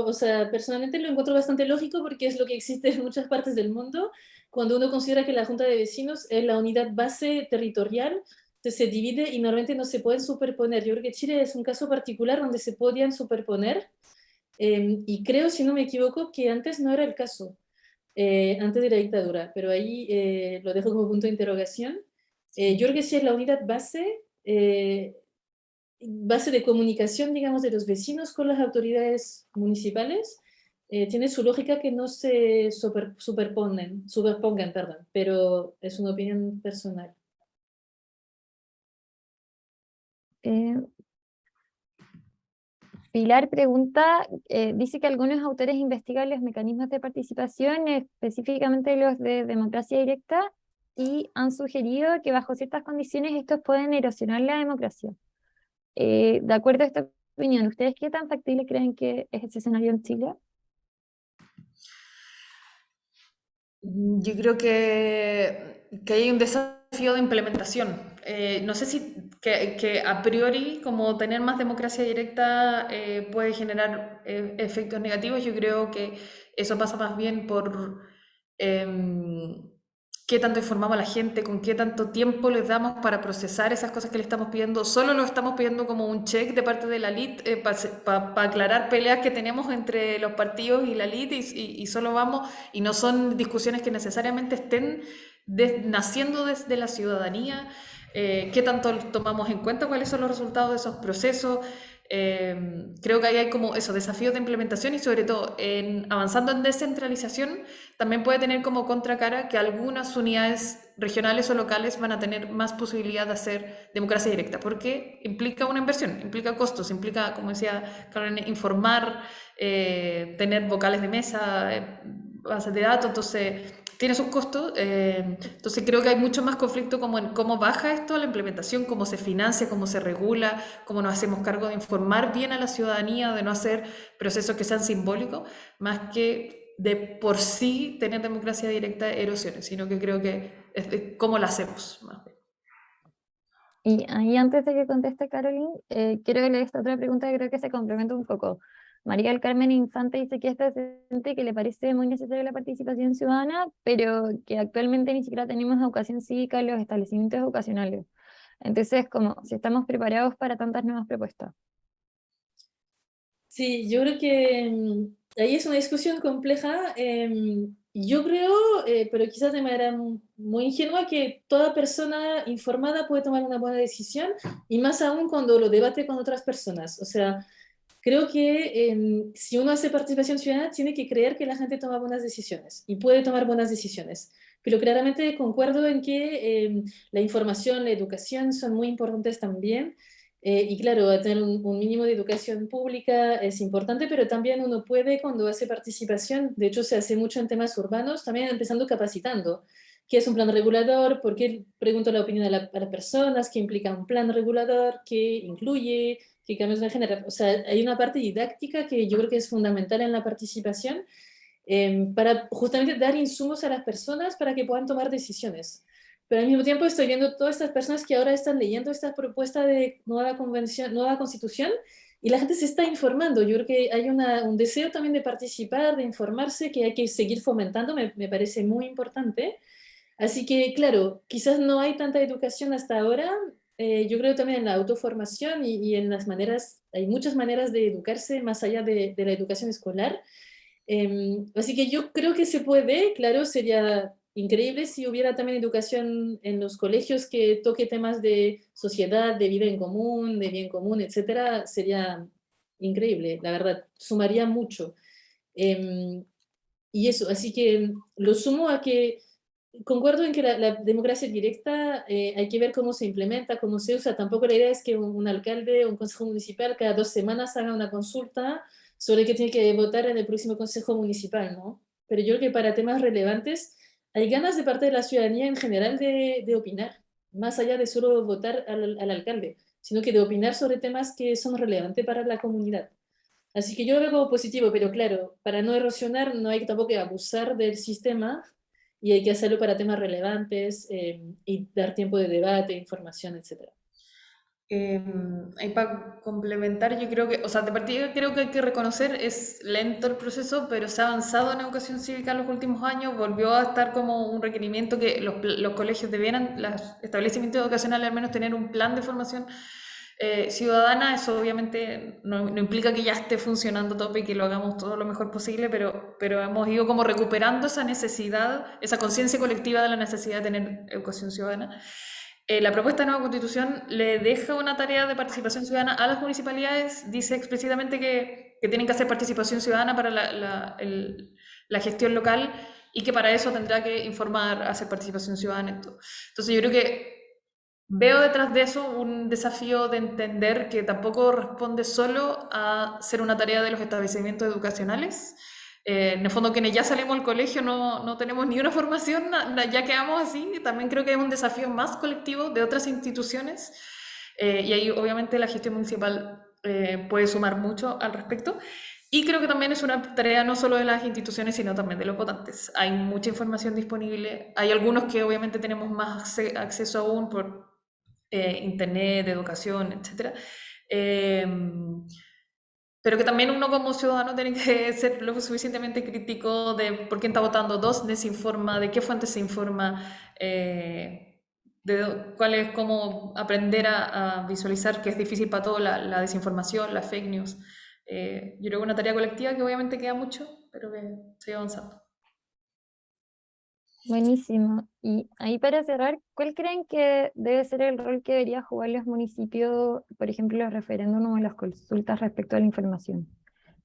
o sea, personalmente lo encuentro bastante lógico porque es lo que existe en muchas partes del mundo. Cuando uno considera que la Junta de Vecinos es la unidad base territorial, se divide y normalmente no se pueden superponer. Yo creo que Chile es un caso particular donde se podían superponer y creo, si no me equivoco, que antes no era el caso, antes de la dictadura, pero ahí lo dejo como punto de interrogación. Yo creo que sí es la unidad base de comunicación, digamos, de los vecinos con las autoridades municipales, tiene su lógica que no se superpongan, perdón, pero es una opinión personal. Eh, Pilar pregunta, dice que algunos autores investigan los mecanismos de participación, específicamente los de democracia directa, y han sugerido que bajo ciertas condiciones estos pueden erosionar la democracia. De acuerdo a esta opinión, ¿ustedes qué tan factible creen que es ese escenario en Chile? Yo creo que hay un desafío de implementación. No sé si que a priori, como tener más democracia directa puede generar efectos negativos. Yo creo que eso pasa más bien por em, qué tanto informamos a la gente, con qué tanto tiempo les damos para procesar esas cosas que le estamos pidiendo. Solo lo estamos pidiendo como un check de parte de la elite para aclarar peleas que tenemos entre los partidos y la elite y solo vamos, y no son discusiones que necesariamente estén naciendo desde la ciudadanía. ¿Qué tanto tomamos en cuenta cuáles son los resultados de esos procesos? Creo que ahí hay como eso, desafíos de implementación y sobre todo avanzando en descentralización, también puede tener como contracara que algunas unidades regionales o locales van a tener más posibilidad de hacer democracia directa, porque implica una inversión, implica costos, implica, como decía Carolina, informar, tener vocales de mesa, bases de datos, entonces tiene sus costos. Entonces creo que hay mucho más conflicto como en cómo baja esto a la implementación, cómo se financia, cómo se regula, cómo nos hacemos cargo de informar bien a la ciudadanía, de no hacer procesos que sean simbólicos, más que de por sí tener democracia directa erosiones, sino que creo que es de cómo la hacemos más bien. Y ahí antes de que conteste Caroline, quiero leer esta otra pregunta que creo que se complementa un poco. María del Carmen Infante dice que es presente, que le parece muy necesaria la participación ciudadana, pero que actualmente ni siquiera tenemos educación cívica en los establecimientos educacionales. Entonces, como si estamos preparados para tantas nuevas propuestas. Sí, yo creo que ahí es una discusión compleja. Yo creo, pero quizás de manera muy ingenua, que toda persona informada puede tomar una buena decisión, y más aún cuando lo debate con otras personas. O sea, creo que si uno hace participación ciudadana, tiene que creer que la gente toma buenas decisiones y puede tomar buenas decisiones. Pero claramente concuerdo en que la información, la educación son muy importantes también. Y claro, tener un mínimo de educación pública es importante, pero también uno puede, cuando hace participación, de hecho se hace mucho en temas urbanos, también empezando capacitando. ¿Qué es un plan regulador? ¿Por qué pregunto la opinión a las personas? ¿Qué implica un plan regulador? ¿Qué incluye? ¿Qué cambios va a generar? O sea, hay una parte didáctica que yo creo que es fundamental en la participación, para justamente dar insumos a las personas para que puedan tomar decisiones. Pero al mismo tiempo estoy viendo todas estas personas que ahora están leyendo esta propuesta de nueva convención, nueva constitución, y la gente se está informando. Yo creo que hay un deseo también de participar, de informarse, que hay que seguir fomentando, me parece muy importante. Así que, claro, quizás no hay tanta educación hasta ahora. Yo creo también en la autoformación y en las maneras, hay muchas maneras de educarse más allá de la educación escolar. Así que yo creo que se puede, claro, sería increíble si hubiera también educación en los colegios que toque temas de sociedad, de vida en común, de bien común, etcétera. Sería increíble, la verdad, sumaría mucho. Em, y eso, así que lo sumo a que concuerdo en que la democracia directa, hay que ver cómo se implementa, cómo se usa. Tampoco la idea es que un alcalde o un consejo municipal cada 2 semanas haga una consulta sobre qué tiene que votar en el próximo consejo municipal, ¿no? Pero yo creo que para temas relevantes hay ganas de parte de la ciudadanía en general de opinar, más allá de solo votar al alcalde, sino que de opinar sobre temas que son relevantes para la comunidad. Así que yo lo veo como positivo, pero claro, para no erosionar no hay tampoco que abusar del sistema, y hay que hacerlo para temas relevantes, y dar tiempo de debate, información, etcétera. Y para complementar, yo creo que, o sea, de partida creo que hay que reconocer, es lento el proceso, pero se ha avanzado en educación cívica en los últimos años, volvió a estar como un requerimiento que los colegios debieran, los establecimientos educacionales al menos tener un plan de formación ciudadana. Eso obviamente no implica que ya esté funcionando a tope y que lo hagamos todo lo mejor posible, pero hemos ido como recuperando esa necesidad, esa conciencia colectiva de la necesidad de tener educación ciudadana. La propuesta de nueva constitución le deja una tarea de participación ciudadana a las municipalidades, dice explícitamente que tienen que hacer participación ciudadana para la gestión local, y que para eso tendrá que informar, hacer participación ciudadana en todo. Entonces yo creo que veo detrás de eso un desafío de entender que tampoco responde solo a ser una tarea de los establecimientos educacionales. En el fondo, quienes ya salimos del colegio no tenemos ni una formación, ya quedamos así. También creo que es un desafío más colectivo de otras instituciones, y ahí obviamente la gestión municipal puede sumar mucho al respecto. Y creo que también es una tarea no solo de las instituciones, sino también de los votantes. Hay mucha información disponible. Hay algunos que obviamente tenemos más acceso aún por internet, educación, etcétera. Pero que también uno como ciudadano tiene que ser lo suficientemente crítico de por quién está votando, dónde se informa, de qué fuentes se informa, de cuál es, cómo aprender a visualizar, que es difícil para todo, la desinformación, las fake news. Yo creo que es una tarea colectiva que obviamente queda mucho, pero que sigue avanzando. Buenísimo. Y ahí para cerrar, ¿cuál creen que debe ser el rol que debería jugar los municipios, por ejemplo, los referéndums o las consultas respecto a la información?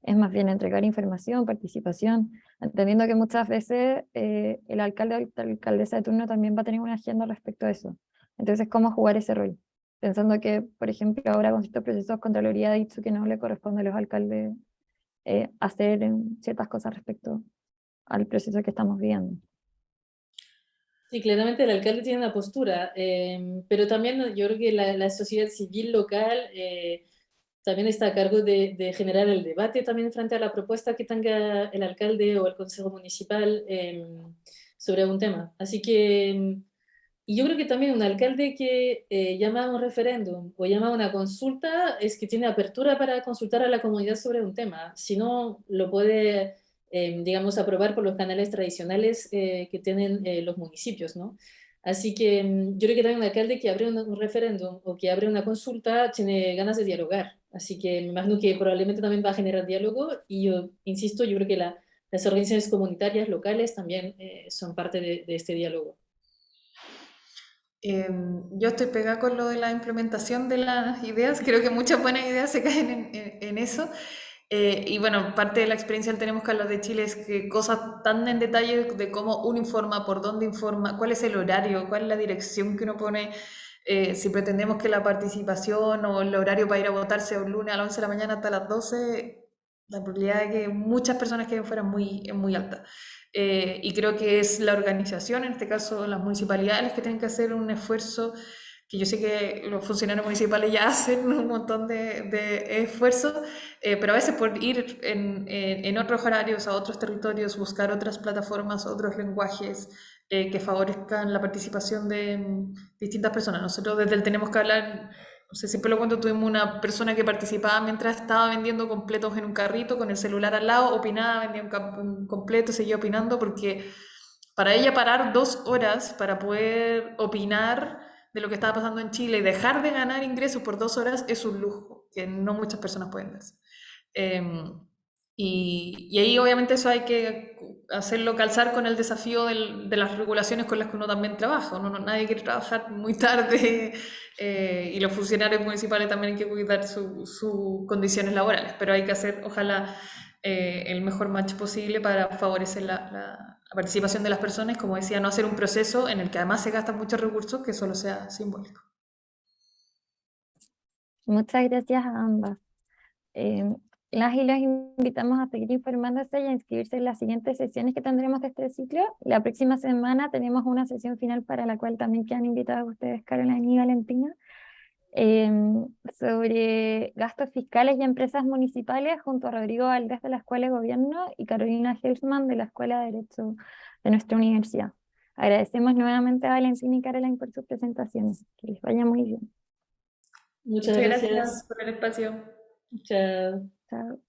Es más bien entregar información, participación, entendiendo que muchas veces el alcalde o la alcaldesa de turno también va a tener una agenda respecto a eso. Entonces, ¿cómo jugar ese rol? Pensando que, por ejemplo, ahora con estos procesos Contraloría ha dicho que no le corresponde a los alcaldes hacer ciertas cosas respecto al proceso que estamos viviendo. Sí, claramente el alcalde tiene una postura, pero también yo creo que la sociedad civil local, también está a cargo de generar el debate también frente a la propuesta que tenga el alcalde o el consejo municipal, sobre un tema. Así que, y yo creo que también un alcalde que llama a un referéndum o llama a una consulta es que tiene apertura para consultar a la comunidad sobre un tema. Si no, lo puede, digamos, aprobar por los canales tradicionales que tienen los municipios, ¿no? Así que yo creo que también un alcalde que abre un referéndum o que abre una consulta tiene ganas de dialogar. Así que me imagino que probablemente también va a generar diálogo y yo insisto, yo creo que las organizaciones comunitarias locales también son parte de este diálogo. Yo estoy pegada con lo de la implementación de las ideas, creo que muchas buenas ideas se caen en eso. Y bueno, parte de la experiencia del Tenemos que hablar de Chile es que cosas tan en detalle de cómo uno informa, por dónde informa, cuál es el horario, cuál es la dirección que uno pone, si pretendemos que la participación o el horario para ir a votar sea un lunes a las 11 de la mañana hasta las 12, la probabilidad de que muchas personas queden fuera es muy alta. Y creo que es la organización, en este caso las municipalidades, las que tienen que hacer un esfuerzo, que yo sé que los funcionarios municipales ya hacen un montón de esfuerzos, pero a veces por ir en otros horarios, a otros territorios, buscar otras plataformas, otros lenguajes que favorezcan la participación de distintas personas. Nosotros desde el Tenemos que hablar, no sé, siempre lo cuento, tuvimos una persona que participaba mientras estaba vendiendo completos en un carrito con el celular al lado, opinaba, vendía un completo, seguía opinando, porque para ella parar 2 horas para poder opinar de lo que estaba pasando en Chile y dejar de ganar ingresos por 2 horas es un lujo que no muchas personas pueden darse. Y ahí obviamente eso hay que hacerlo calzar con el desafío de las regulaciones con las que uno también trabaja. Nadie quiere trabajar muy tarde y los funcionarios municipales también hay que cuidar sus condiciones laborales, pero hay que hacer, ojalá, el mejor match posible para favorecer la participación de las personas, como decía, no hacer un proceso en el que además se gastan muchos recursos que solo sea simbólico. Muchas gracias a ambas. Las y los invitamos a seguir informándose y a inscribirse en las siguientes sesiones que tendremos de este ciclo. La próxima semana tenemos una sesión final para la cual también quedan invitados ustedes, Carolina y Valentina, sobre gastos fiscales y empresas municipales, junto a Rodrigo Valdés de la Escuela de Gobierno y Carolina Helsman de la Escuela de Derecho de nuestra universidad. Agradecemos nuevamente a Valentina y Carolina por sus presentaciones. Que les vaya muy bien. Muchas Muchas gracias. gracias por el espacio. Chao. Chao.